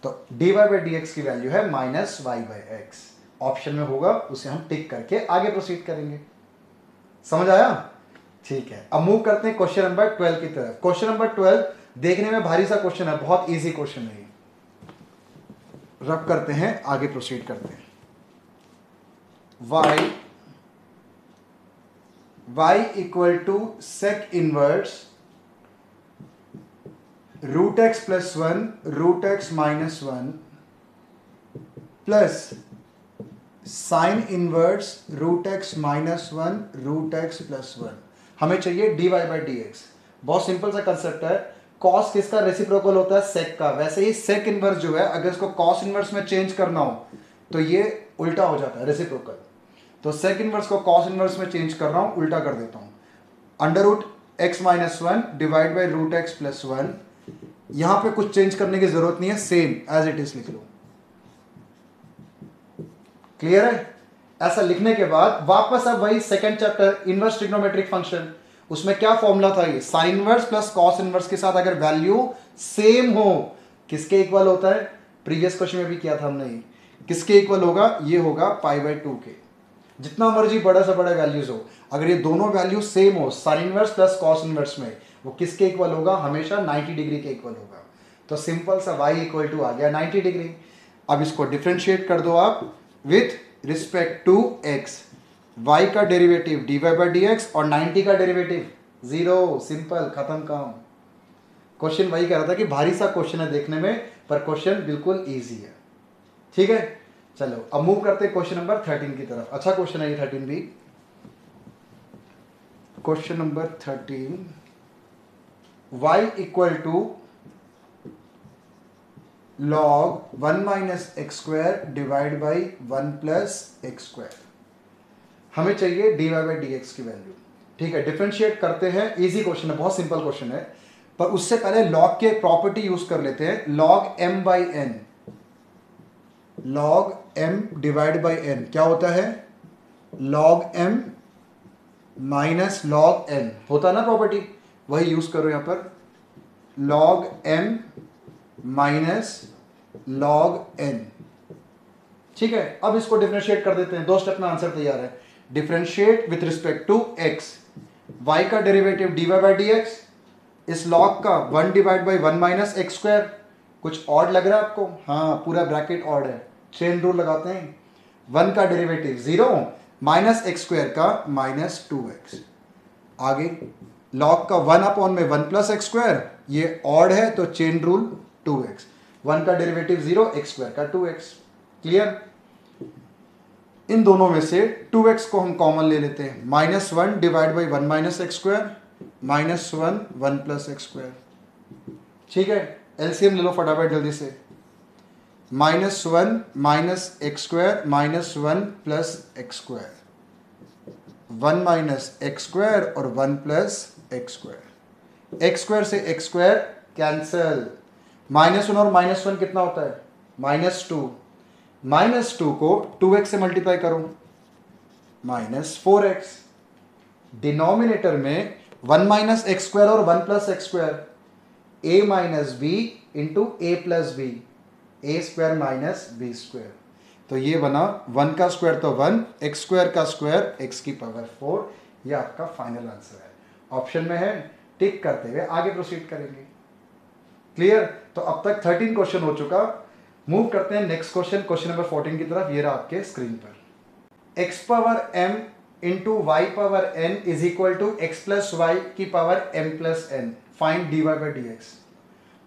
तो dy बाई डी एक्स की वैल्यू है minus y by x. Option में होगा, उसे हम टिक करके आगे प्रोसीड करेंगे। समझ आया, ठीक है। अब मूव करते हैं क्वेश्चन नंबर 12 की तरफ। क्वेश्चन नंबर 12 देखने में भारी सा क्वेश्चन है, बहुत इजी क्वेश्चन है। रब करते हैं, आगे प्रोसीड करते हैं। y equal to sec inverse root x plus 1 root x minus 1 plus sine inverse root x minus 1 root x plus 1। हमें चाहिए dy बाई डी एक्स। बहुत सिंपल सा कंसेप्ट है। कॉस किसका रेसिप्रोकल होता है, सेक का। वैसे ही सेक इनवर्स जो है, अगर इसको कॉस इनवर्स में चेंज करना हो तो ये उल्टा हो जाता है, रेसिप्रोकल। तो सेक इनवर्स को कॉस इनवर्स में चेंज कर रहा हूं, उल्टा कर देता हूं। Under root x minus 1 divide by root x plus 1। यहां पे कुछ चेंज करने की जरूरत नहीं है, सेम एज इट इज लिख लो। क्लियर है। ऐसा लिखने के बाद वापस अब वही second chapter inverse trigonometric function, उसमें क्या फॉर्मूला था, ये sine inverse plus cos inverse के साथ अगर वैल्यू सेम हो, किसके इक्वल होता है, प्रीवियस क्वेश्चन में भी किया था हमने। किसके इक्वल होगा, ये होगा पाई बाई 2 के। जितना मर्जी बड़ा से बड़ा वैल्यूज हो, अगर ये दोनों वैल्यू सेम हो sine inverse plus cos inverse में, वो किसके इक्वल होगा, हमेशा 90 डिग्री के इक्वल होगा। तो सिंपल सा y इक्वल टू आ गया 90 डिग्री। अब इसको डिफरेंशिएट कर दो आप with respect to x। y का derivative dy by d x और 90 का डेरिवेटिव 0। सिंपल, खत्म काम। क्वेश्चन वही कह रहा था कि भारी सा क्वेश्चन है देखने में, पर क्वेश्चन बिल्कुल ईजी है। ठीक है, चलो अब मूव करते हैं क्वेश्चन नंबर 13 की तरफ। अच्छा क्वेश्चन है ये 13 भी। Question number 13, y equal to log 1 minus x square divide by 1 plus x square. हमें चाहिए dy बाई डी एक्स की वैल्यू। ठीक है, डिफरेंशिएट करते हैं। इजी क्वेश्चन है, बहुत सिंपल क्वेश्चन है, पर उससे पहले log के प्रॉपर्टी यूज कर लेते हैं। log m by n, log m divide by n क्या होता है? log m minus log n होता है ना प्रॉपर्टी, वही यूज करो यहां पर। log m minus log n। ठीक है, अब इसको डिफरेंशिएट कर देते हैं। 2 स्टेप में आंसर तैयार है। Differentiate with respect to x, y का derivative dy by d x, इस log का 1 divide by 1 minus x square. कुछ ऑड लग रहा है आपको? हाँ, पूरा ब्रैकेट ऑड है। चेन रूल लगाते हैं। 1 का डेरिवेटिव 0 माइनस एक्स स्क्वायर का माइनस 2x। आगे log का 1 अपॉन में 1 प्लस एक्स स्क्वायर, ये ऑड है तो चेन रूल 2x। 1 का डेरिवेटिव 0, एक्स स्क्वायर का 2x। क्लियर? इन दोनों में से 2x को हम कॉमन ले लेते हैं। -1 divide by 1 minus x square, -1 1 plus x square. ठीक है, एलसीएम ले लो फटाफट जल्दी से। -1 minus x square -1 plus x square, 1 minus x square और 1 plus x square. X square से एक्स स्क्वायर कैंसल। -1 और -1 कितना होता है? -2। -2 को 2x से मल्टीप्लाई करो, -4x। डिनोमिनेटर में 1 माइनस एक्स स्क्वायर और 1 plus x square, a minus b into a plus b, a square minus b square. तो ये बना 1 का स्क्वायर तो 1, एक्स स्क्वायर का स्क्वायर x की पावर 4। ये आपका फाइनल आंसर है, ऑप्शन में है। टिक करते हुए आगे प्रोसीड करेंगे। क्लियर? तो अब तक 13 क्वेश्चन हो चुका। मूव करते हैं नेक्स्ट क्वेश्चन, क्वेश्चन नंबर 14 की तरफ। ये रहा आपके स्क्रीन पर। x power m into y power n is equal to x plus y की power m plus n। Find dy by d x.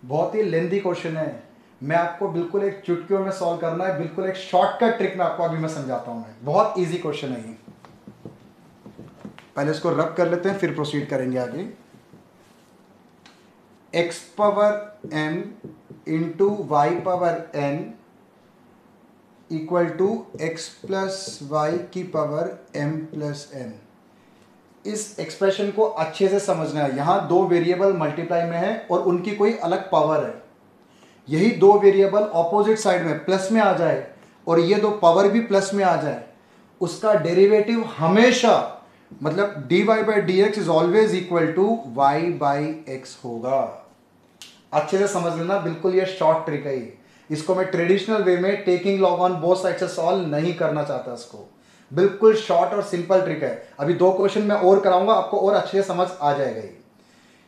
बहुत ही लेंथी क्वेश्चन है, मैं आपको बिल्कुल एक चुटकियों में सॉल्व करना है, बिल्कुल एक शॉर्टकट ट्रिक में आपको अभी मैं समझाता हूं। मैं बहुत इजी क्वेश्चन है ये। पहले इसको रब कर लेते हैं, फिर प्रोसीड करेंगे आगे। x power m into y power n equal to x plus y की पावर m प्लस n। इस एक्सप्रेशन को अच्छे से समझना है। यहां 2 वेरिएबल मल्टीप्लाई में है और उनकी कोई अलग पावर है। यही 2 वेरिएबल ऑपोजिट साइड में प्लस में आ जाए और ये 2 पावर भी प्लस में आ जाए, उसका डेरिवेटिव हमेशा, मतलब dy by d x is always equal to y by x होगा। अच्छे से समझ लेना, बिल्कुल ये शॉर्ट ट्रिक है। इसको मैं ट्रेडिशनल वे में taking log on both side से सॉल्व नहीं करना चाहता। इसको बिल्कुल शॉर्ट और सिंपल ट्रिक है। अभी 2 क्वेश्चन मैं और कराऊंगा, आपको और अच्छे से समझ आ जाएगा।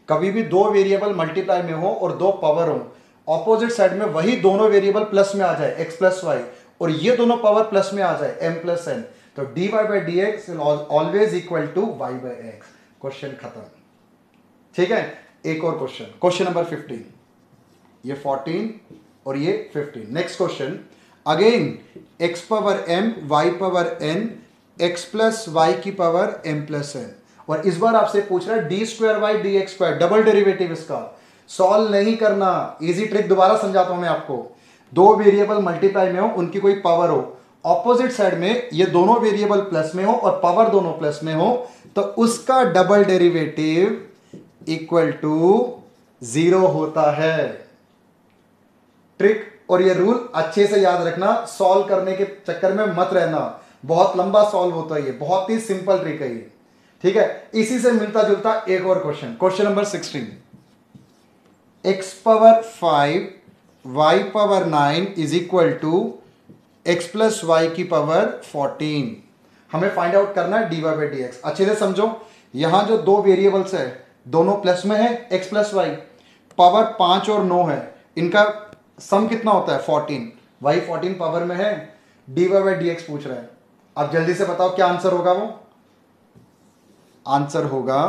कभी भी 2 वेरिएबल मल्टीप्लाई में हो और 2 पावर हो, ऑपोजिट साइड में वही दोनों वेरिएबल प्लस में आ जाए, एक्स प्लस वाई, और ये दोनों पावर प्लस में आ जाए, एम प्लस एन, तो dy by d x always equal to y by x. Question खत्म। ठीक है, एक और क्वेश्चन, क्वेश्चन नंबर 15। ये 14 और ये 15। Next question, again x power m y power n x plus y की पावर m प्लस n। और इस बार आपसे पूछ रहा है d square by d x square, double derivative. इसका सॉल्व नहीं करना, इजी ट्रिक दोबारा समझाता हूं मैं आपको। 2 वेरिएबल मल्टीप्लाई में हो, उनकी कोई पावर हो, ऑपोजिट साइड में ये दोनों वेरिएबल प्लस में हो और पावर दोनों प्लस में हो, तो उसका डबल डेरिवेटिव इक्वल टू 0 होता है। ट्रिक और ये रूल अच्छे से याद रखना, सॉल्व करने के चक्कर में मत रहना, बहुत लंबा सॉल्व होता है ये, बहुत ही सिंपल ट्रिक है ये। ठीक है, इसी से मिलता जुलता एक और question, question number 16। x power 5 y power 9 is equal to x plus y की पावर 14। हमें फाइंड आउट करना है dy बाई डी एक्स। अच्छे से समझो, यहां जो 2 वेरिएबल्स है दोनों प्लस में है, x प्लस वाई, पावर 5 और 9 है, इनका सम कितना होता है? 14। y 14 पावर में है, dy बाई डी एक्स पूछ रहा है। अब जल्दी से बताओ क्या आंसर होगा। वो आंसर होगा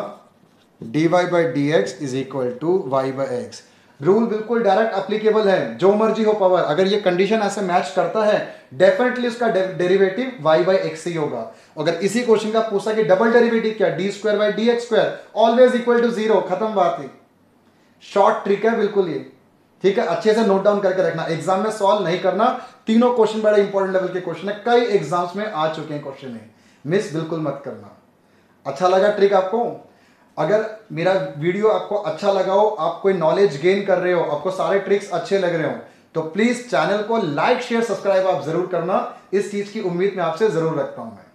dy by d x is equal to y by x. Rule बिल्कुल डायरेक्ट अप्लीकेबल है, जो मर्जी हो पावर, अगर ये कंडीशन ऐसे मैच करता है डेफिनेटली उसका डेरिवेटिव y बाई एक्स ही होगा। अगर इसी क्वेश्चन का पूछा कि डबल डेरिवेटिव क्या, d square by d x square, always equal to zero, खत्म बात है। शॉर्ट ट्रिक है बिल्कुल ये, ठीक है, अच्छे से नोट डाउन करके रखना, एग्जाम में सॉल्व नहीं करना। तीनों क्वेश्चन बड़े इंपॉर्टेंट लेवल के क्वेश्चन है, कई एग्जाम्स में आ चुके हैं क्वेश्चन है, मिस बिल्कुल मत करना। अच्छा लगा ट्रिक आपको? अगर मेरा वीडियो आपको अच्छा लगा हो, आप कोई नॉलेज गेन कर रहे हो, आपको सारे ट्रिक्स अच्छे लग रहे हो, तो प्लीज चैनल को लाइक शेयर सब्सक्राइब आप जरूर करना। इस चीज की उम्मीद मैं आपसे जरूर रखता हूं मैं,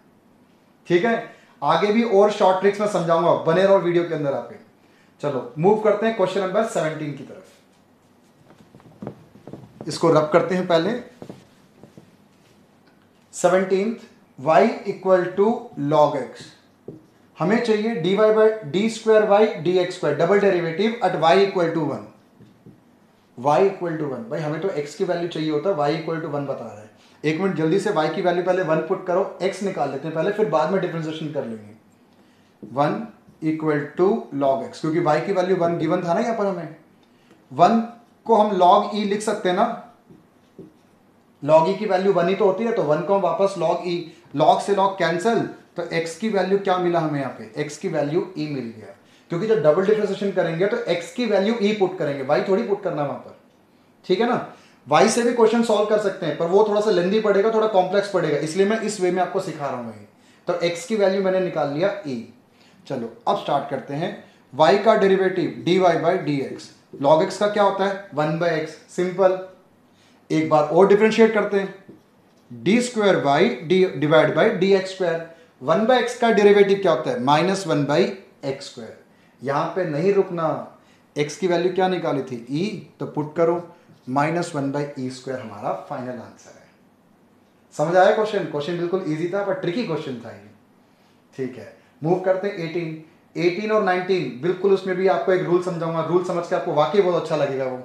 ठीक है। आगे भी और शॉर्ट ट्रिक्स में समझाऊंगा, बने रहो वीडियो के अंदर आपके। चलो मूव करते हैं क्वेश्चन नंबर 17 की तरफ। इसको रब करते हैं पहले। 17 y equal to log x, हमें चाहिए d y by d square y d x square, double derivative at y equal to 1। y equal to 1, भाई हमें तो x की वैल्यू चाहिए होता है, y इक्वल टू 1 बता रहा है। एक मिनट जल्दी से y की वैल्यू पहले 1 पुट करो, x निकाल लेते हैं पहले, फिर बाद में डिफरेंशिएशन कर लेंगे। 1 इक्वल टू लॉग एक्स, क्योंकि y की वैल्यू 1 गिवन था ना यहाँ पर, हमें 1 को हम log e लिख सकते हैं ना, log e की वैल्यू 1 ही तो होती है, तो 1 को हम वापस log e, log से log कैंसिल, तो x की वैल्यू क्या मिला हमें यहाँ पे, x की वैल्यू e मिल गया। क्योंकि जब डबल डिफरेंशिएशन करेंगे तो x की वैल्यू e पुट करेंगे, y थोड़ी पुट करना वहां पर, ठीक है ना। y से भी क्वेश्चन सॉल्व कर सकते हैं, पर वो थोड़ा सा लेंदी पड़ेगा, थोड़ा कॉम्प्लेक्स पड़ेगा, इसलिए मैं इस वे में आपको सिखा रहा हूँ। तो x की वैल्यू मैंने निकाल लिया e। चलो अब स्टार्ट करते हैं। y का derivative d y by d x, log x का क्या होता है 1 बाई एक्स, सिंपल। एक बार और डिफरेंशिएट करते हैं, d square by D divide by d x square, 1 by x का डेरिवेटिव क्या होता है माइनस 1 बाई एक्स स्क्वायर। यहां पे नहीं रुकना, x की वैल्यू क्या निकाली थी e, तो पुट करो माइनस 1 बाई ई स्क्वायर, हमारा फाइनल आंसर है। समझ आया क्वेश्चन? क्वेश्चन बिल्कुल इजी था पर ट्रिकी क्वेश्चन था ये, ठीक है। मूव करते हैं 18 और 19, बिल्कुल उसमें भी आपको एक रूल समझाऊंगा, रूल समझ के आपको वाकई बहुत अच्छा लगेगा। वो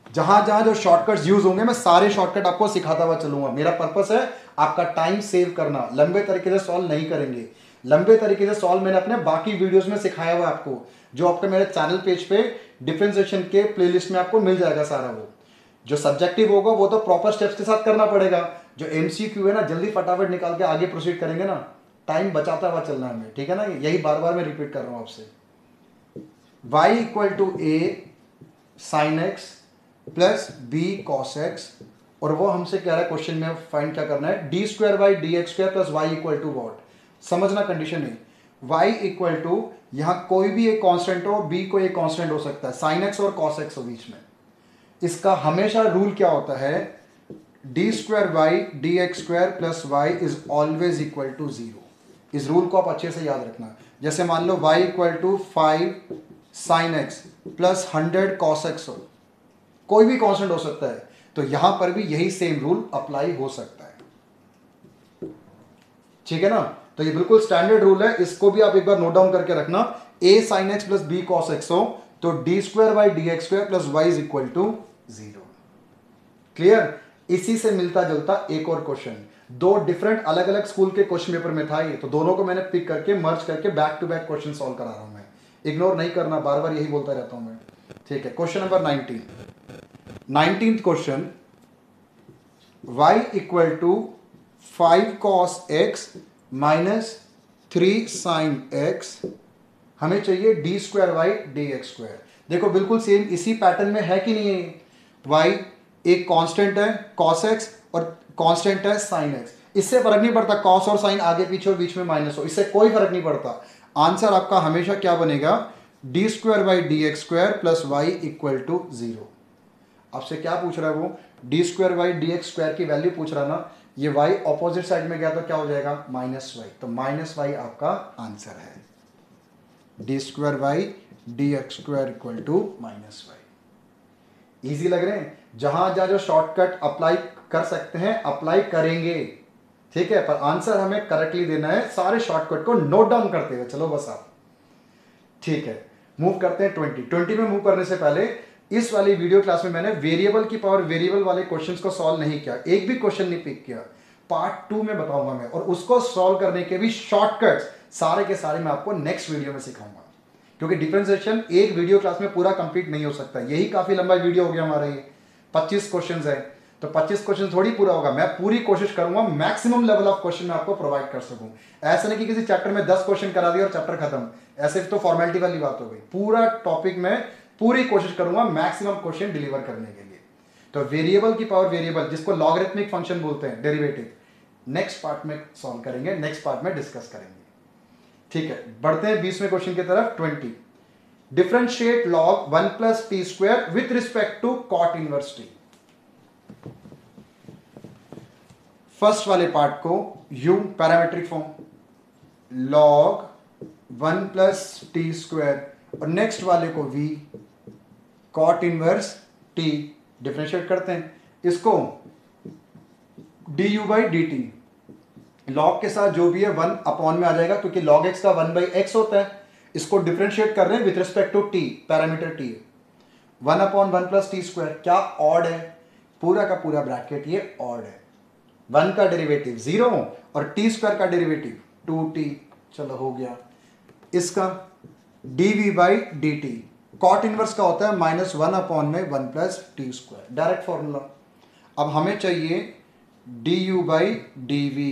जहां जहां जो शॉर्टकट्स यूज होंगे मैं सारे शॉर्टकट आपको सिखाता हुआ चलूंगा। मेरा पर्पस है आपका टाइम सेव करना, लंबे तरीके से सॉल्व नहीं करेंगे। लंबे तरीके से सॉल्व मैंने अपने बाकी वीडियोस में सिखाया हुआ आपको, जो आपके मेरे चैनल पेज पे डिफरेंशिएशन के प्लेलिस्ट में आपको मिल जाएगा सारा। वो जो सब्जेक्टिव होगा वो तो प्रॉपर स्टेप्स के साथ करना पड़ेगा, जो एमसीक्यू है ना जल्दी फटाफट निकाल के आगे प्रोसीड करेंगे ना, टाइम बचाता हुआ चलना है हमें, ठीक है ना। यही बार बार मैं रिपीट कर रहा हूं आपसे। y equal to a sine x plus b cos x, और वो हमसे कह रहा है क्वेश्चन में फाइंड क्या करना है, d square by d x square plus y equal to what. समझना कंडीशन है, y इक्वल टू यहां कोई भी एक कांस्टेंट हो, b को एक कांस्टेंट हो सकता है, साइन एक्स और कॉस एक्स हो बीच में। इसका हमेशा रूल क्या होता है, d square by d x square plus y is always equal to 0। इस रूल को आप अच्छे से याद रखना। जैसे मान लो y equal to 5 sine x plus 100 cos x हो, कोई भी कांस्टेंट हो सकता है, तो यहां पर भी यही सेम रूल अप्लाई हो सकता है, ठीक है ना। तो ये बिल्कुल स्टैंडर्ड रूल है, इसको भी आप एक बार नोट डाउन करके रखना। a sine x plus b cos x हो तो d square by d x square plus y is equal to 0। Clear? इसी से मिलता जुलता एक और क्वेश्चन, दो डिफरेंट अलग अलग स्कूल के क्वेश्चन पेपर में था ये, तो दोनों को मैंने पिक करके मर्ज करके back to back question solve करा रहा हूं मैं। इग्नोर नहीं करना, बार बार यही बोलता रहता हूं मैं, ठीक है। Question number 19th question, y equal to 5 cos x minus 3 sin x, हमें चाहिए d square y d x square. देखो बिल्कुल सेम इसी पैटर्न में है कि नहीं है, y एक कांस्टेंट है cos x और कांस्टेंट है sin x, इससे फर्क नहीं पड़ता cos और sin आगे पीछे और बीच में माइनस हो, इससे कोई फर्क नहीं पड़ता। आंसर आपका हमेशा क्या बनेगा, d square by d x square plus y equal to 0। आपसे क्या पूछ रहा है वो, d square by d x square की वैल्यू पूछ रहा ना, ये y ऑपोजिट साइड में गया तो क्या हो जाएगा माइनस वाई, तो माइनस वाई आपका आंसर है। D square by d x square equal to minus y. Easy लग रहे हैं? जहां जहां जो शॉर्टकट अप्लाई कर सकते हैं अप्लाई करेंगे, ठीक है, पर आंसर हमें करेक्टली देना है, सारे शॉर्टकट को नोट डाउन करते हुए चलो बस आप, ठीक है। मूव करते हैं 20 में। मूव करने से पहले इस वाली वीडियो क्लास में मैंने वेरिएबल की पावर वेरिएबल वाले क्वेश्चंस को सॉल्व नहीं किया, एक भी क्वेश्चन नहीं पिक किया। पार्ट 2 में बताऊंगा मैं, और उसको सॉल्व करने के भी शॉर्टकट्स सारे के सारे मैं आपको नेक्स्ट वीडियो में सिखाऊंगा, क्योंकि डिफरेंशिएशन एक वीडियो क्लास में पूरा कंप्लीट नहीं हो सकता, यही काफी लंबा वीडियो हो गया हमारा ये, 25 क्वेश्चंस है, तो 25 क्वेश्चन थोड़ी पूरा होगा। मैं पूरी कोशिश करूंगा मैक्सिमम लेवल ऑफ क्वेश्चन मैं आपको प्रोवाइड कर सकूं। ऐसा नहीं कि किसी चैप्टर में 10 क्वेश्चन करा दिया और चैप्टर खत्म, ऐसे तो फॉर्मेलिटी वाली बात हो गई। पूरा टॉपिक में पूरी कोशिश करूंगा मैक्सिमम क्वेश्चन डिलीवर करने के लिए। तो वेरिएबल की पावर वेरिएबल, जिसको लॉगरिथमिक फंक्शन बोलते हैं, डेरिवेटिव, नेक्स्ट पार्ट में सॉल्व करेंगे, नेक्स्ट पार्ट में डिस्कस करेंगे। ठीक है, बढ़ते हैं 20वें क्वेश्चन की तरफ। 20, differentiate log 1 plus t square with respect to cot inverse t. First वाले पार्ट को u parametric form log 1 plus t square और नेक्स्ट वाले को v cot inverse t differentiate करते हैं। इसको du by d t, log के साथ जो भी है 1 अपॉन में आ जाएगा, क्योंकि log x का 1 बाई एक्स होता है। इसको डिफरेंशिएट कर रहे हैं with respect to t, parameter t है। 1 अपॉन 1 प्लस टी स्क्वायर क्या ऑड है, पूरा का पूरा ब्रैकेट ये ऑड है। 1 का डेरिवेटिव 0 और टी स्क्वायर का डेरिवेटिव 2t, चलो हो गया। इसका dv by d t, cot inverse का होता है -1 अपॉन में 1 plus t square, direct formula. अब हमें चाहिए du बाई dv,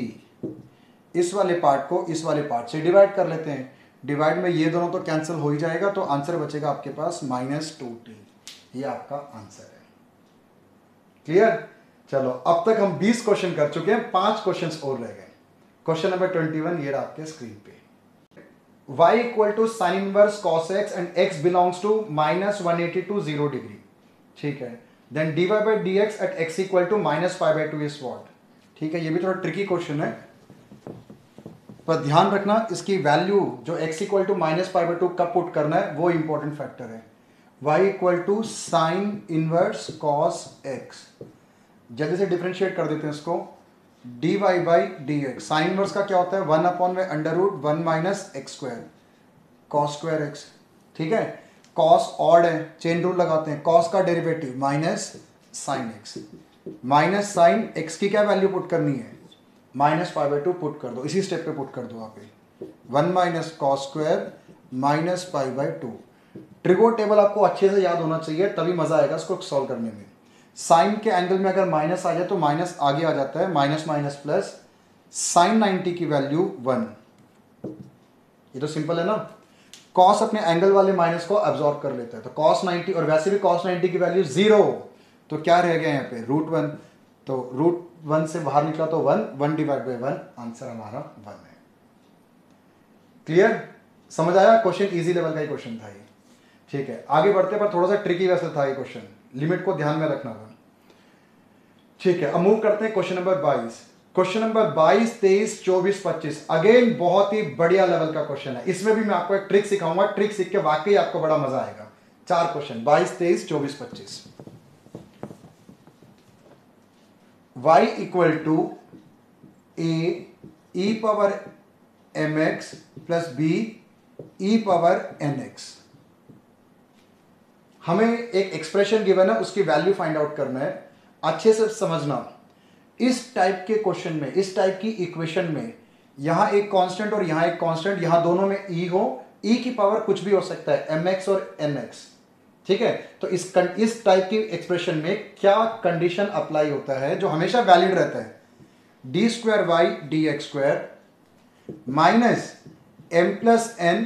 इस वाले पार्ट को इस वाले पार्ट से डिवाइड कर लेते हैं। डिवाइड में ये दोनों तो कैंसिल हो ही जाएगा, तो आंसर बचेगा आपके पास -2t, ये आपका आंसर है। क्लियर? चलो अब तक हम 20 क्वेश्चन कर चुके हैं, 5 क्वेश्चंस और रह गए। क्वेश्चन नंबर 21 ये रहा आपके स्क्रीन पे। y equal to sine inverse cos x and x belongs to -180 to 0 degree. ठीक है, then dy by d x at x equal to -π/2 is what. ठीक है, ये भी थोड़ा ट्रिकी क्वेश्चन है, पर ध्यान रखना इसकी वैल्यू जो x इक्वल टू -π/2 कब पुट करना है वो इंपॉर्टेंट फैक्टर है। y equal to sine inverse cos x, जल्दी से डिफरेंशिएट कर देते हैं इसको। dy by d x, sine inverse का क्या होता है 1 अपॉन में √1 minus x square, cos square x. ठीक है, कॉस ऑड है, चेन रूल लगाते हैं, कॉस का derivative minus sine x, minus sine x की क्या वैल्यू पुट करनी है -π/2 पुट कर दो, इसी स्टेप पे पुट कर दो आप 1 minus cos square minus π/2। Trigo table आपको अच्छे से याद होना चाहिए, तभी मजा आएगा इसको सॉल्व करने में। साइन के एंगल में अगर माइनस आ जाए तो माइनस आगे आ जाता है, माइनस माइनस प्लस, साइन 90 की वैल्यू 1, ये तो सिंपल है ना। कॉस अपने एंगल वाले माइनस को अब्सॉर्ब कर लेता है, तो कॉस 90, और वैसे भी कॉस 90 की वैल्यू 0, तो क्या रह गया यहाँ पे √1, तो √1 से बाहर निकला तो 1 डिवाइड बाई 1, आंसर हमारा 1 है। क्लियर? समझ आया? क्वेश्चन इजी लेवल का ही क्वेश्चन था ये। ठीक है, आगे बढ़ते पर थोड़ा सा ट्रिकी वैसे था ये क्वेश्चन, लिमिट को ध्यान में रखना था। ठीक है, अब मूव करते हैं question number 22। Question number 22, 23, 24, 25 again बहुत ही बढ़िया लेवल का क्वेश्चन है। इसमें भी मैं आपको एक ट्रिक सिखाऊंगा, ट्रिक सीख के वाकई आपको बड़ा मजा आएगा। 4 question 22, 23, 24, 25। y equal to a e power mx plus b e power nx। हमें एक एक्सप्रेशन गिवन है, उसकी वैल्यू फाइंड आउट करना है। अच्छे से समझना, इस टाइप के क्वेश्चन में, इस टाइप की इक्वेशन में, यहां एक कांस्टेंट और यहां एक कांस्टेंट, यहां दोनों में e हो, e की पावर कुछ भी हो सकता है, mx और nx। ठीक है, तो इस टाइप की एक्सप्रेशन में क्या कंडीशन अप्लाई होता है जो हमेशा वैलिड रहता है, d² d x square minus m plus n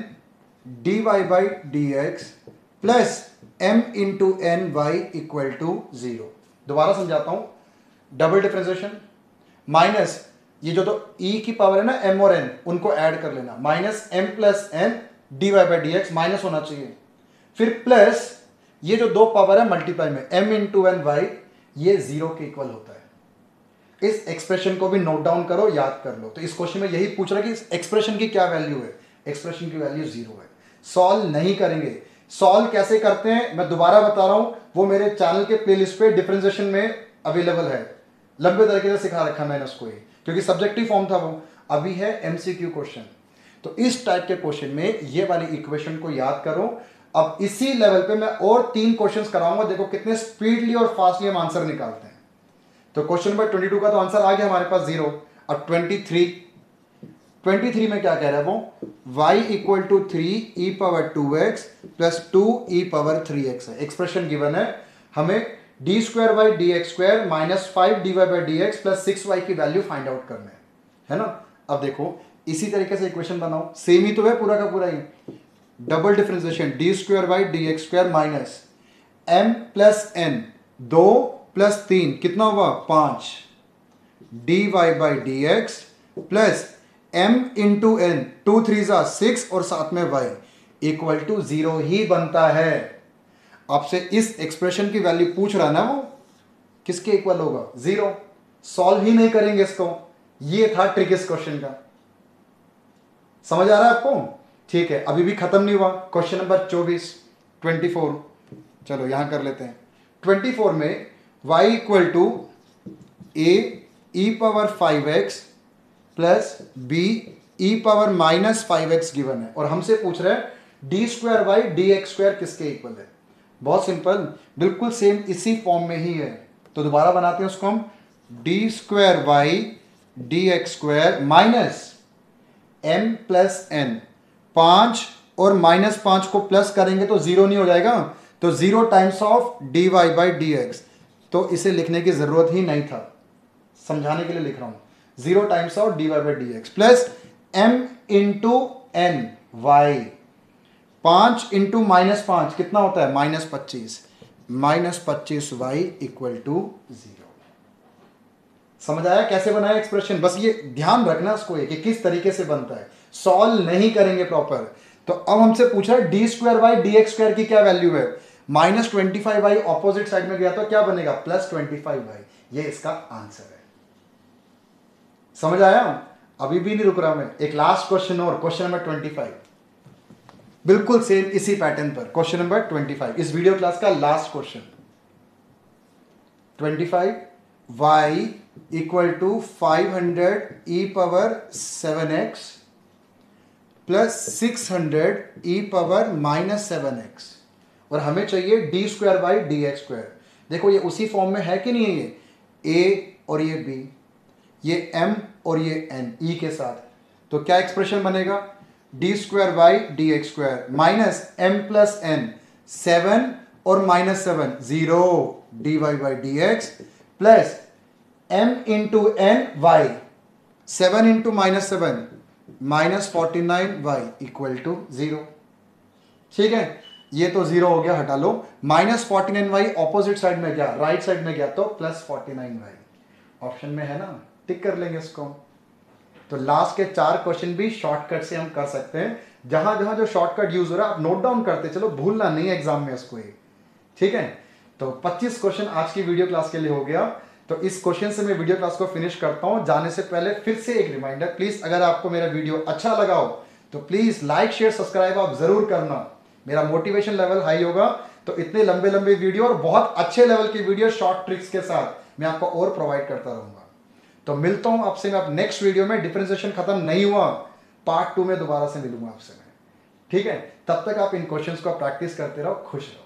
dy by d x plus m into n y equal to 0। दोबारा समझाता हूं, डबल डिफरेंशिएशन माइनस ये जो तो e की पावर है ना m और n, उनको ऐड कर लेना, minus m plus n dy by d x, minus होना चाहिए, फिर प्लस ये जो दो पावर है मल्टीप्लाई में m इंटू एन वाई, ये 0 के इक्वल होता है। इस एक्सप्रेशन को भी नोट डाउन करो, याद कर लो। तो इस क्वेश्चन में यही पूछ रहा है कि इस एक्सप्रेशन की क्या वैल्यू है, एक्सप्रेशन की वैल्यू 0 है। सॉल्व नहीं करेंगे, सॉल्व कैसे करते हैं मैं दोबारा बता रहा हूं, वो मेरे चैनल के प्लेलिस्ट पे डिफरेंशिएशन में अवेलेबल है, लंबे तरीके से सिखा रखा मैंने उसको, क्योंकि सब्जेक्टिव फॉर्म था वो। अभी है एमसीक्यू क्वेश्चन, तो इस टाइप के क्वेश्चन में ये वाली इक्वेशन को याद करो। अब इसी लेवल पे मैं और 3 क्वेश्चंस कराऊंगा, देखो कितने स्पीडली और फास्टली हम आंसर निकालते हैं। तो क्वेश्चन नंबर 22 का तो आंसर आ गया हमारे पास 0। अब 23 23 में क्या कह रहा है वो, y equal to 3 e power 2x plus 2 e power 3x है। एक्सप्रेशन गिवन है, हमें d square by d x square minus 5 dy by d x plus 6y की वैल्यू फाइंड आउट करना है ना। अब देखो इसी तरीके से इक्वेशन बनाओ, सेम ही तो है पूरा का पूरा ही। Double differentiation d square by d x square minus m plus n 2 plus 3 कितना हुआ 5 dy by d x plus m into n 2 3 6 और साथ में y इक्वल टू 0 ही बनता है। आपसे इस एक्सप्रेशन की वैल्यू पूछ रहा है ना, वो किसके इक्वल होगा 0। सॉल्व ही नहीं करेंगे इसको, ये था ट्रिक इस क्वेश्चन का। समझ आ रहा है आपको? ठीक है, अभी भी खत्म नहीं हुआ। क्वेश्चन नंबर 24 चलो यहां कर लेते हैं। 24 में y equal to a e power 5x plus b e power minus 5x given है और हमसे पूछ रहे हैं d square by d x square किसके इक्वल है। बहुत सिंपल, बिल्कुल सेम इसी फॉर्म में ही है। तो दोबारा बनाते हैं उसको हम, D square by d x square minus m plus n, 5 और माइनस 5 को प्लस करेंगे तो 0 नहीं हो जाएगा, तो 0 times of d y by d x. तो इसे लिखने की जरूरत ही नहीं था, समझाने के लिए लिख रहा हूं। 0 times of d y by d x plus m into n y, 5 into minus 5 कितना होता है -25, -25y इक्वल टू 0। समझ आया कैसे बनाया एक्सप्रेशन? बस ये ध्यान रखना इसको कि किस तरीके से बनता है, सॉल्व नहीं करेंगे प्रॉपर। तो अब हमसे पूछा D square by d x square की क्या वैल्यू है, -25y ऑपोजिट साइड में गया तो क्या बनेगा +25y, ये इसका आंसर है। समझ आया? अभी भी नहीं रुक रहा मैं, एक लास्ट क्वेश्चन और, क्वेश्चन नंबर 25 बिल्कुल सेम इसी पैटर्न पर। क्वेश्चन नंबर 25 इस वीडियो क्लास का last question. 25 y equal to 500 e power 7x plus 600 e power minus 7x और हमें चाहिए d square by d x square. देखो ये उसी फॉर्म में है कि नहीं है, ये a और ये b, ये m और ये n e के साथ। तो क्या एक्सप्रेशन बनेगा, d square by d x square minus m plus n, 7 और minus 7 0 dy by d x plus m into n y, 7 into minus 7 -49y equal to 0। ठीक है, ये तो 0 हो गया, हटा लो। -49y ऑपोजिट साइड में गया, राइट साइड में गया तो +49y ऑप्शन में है ना, टिक कर लेंगे इसको। तो लास्ट के 4 क्वेश्चन भी शॉर्टकट से हम कर सकते हैं। जहां जहां जो शॉर्टकट यूज हो रहा है आप नोट डाउन करते चलो, भूलना नहीं है एग्जाम में इसको ये। ठीक है, तो 25 क्वेश्चन आज की वीडियो क्लास के लिए हो गया। तो इस क्वेश्चन से मैं वीडियो क्लास को फिनिश करता हूं। जाने से पहले फिर से एक रिमाइंडर, प्लीज अगर आपको मेरा वीडियो अच्छा लगा हो तो प्लीज लाइक शेयर सब्सक्राइब आप जरूर करना, मेरा मोटिवेशन लेवल हाई होगा। तो इतने लंबे लंबे वीडियो और बहुत अच्छे लेवल की वीडियो शॉर्ट ट्रिक्स के साथ मैं आपको और प्रोवाइड करता रहूंगा। तो मिलता हूं आपसे मैं अब नेक्स्ट वीडियो में। डिफरेंशिएशन खत्म नहीं हुआ, पार्ट 2 में दोबारा से मिलूंगा आपसे मैं। ठीक है, तब तक आप इन क्वेश्चंस को प्रैक्टिस करते रहो, खुश रहो।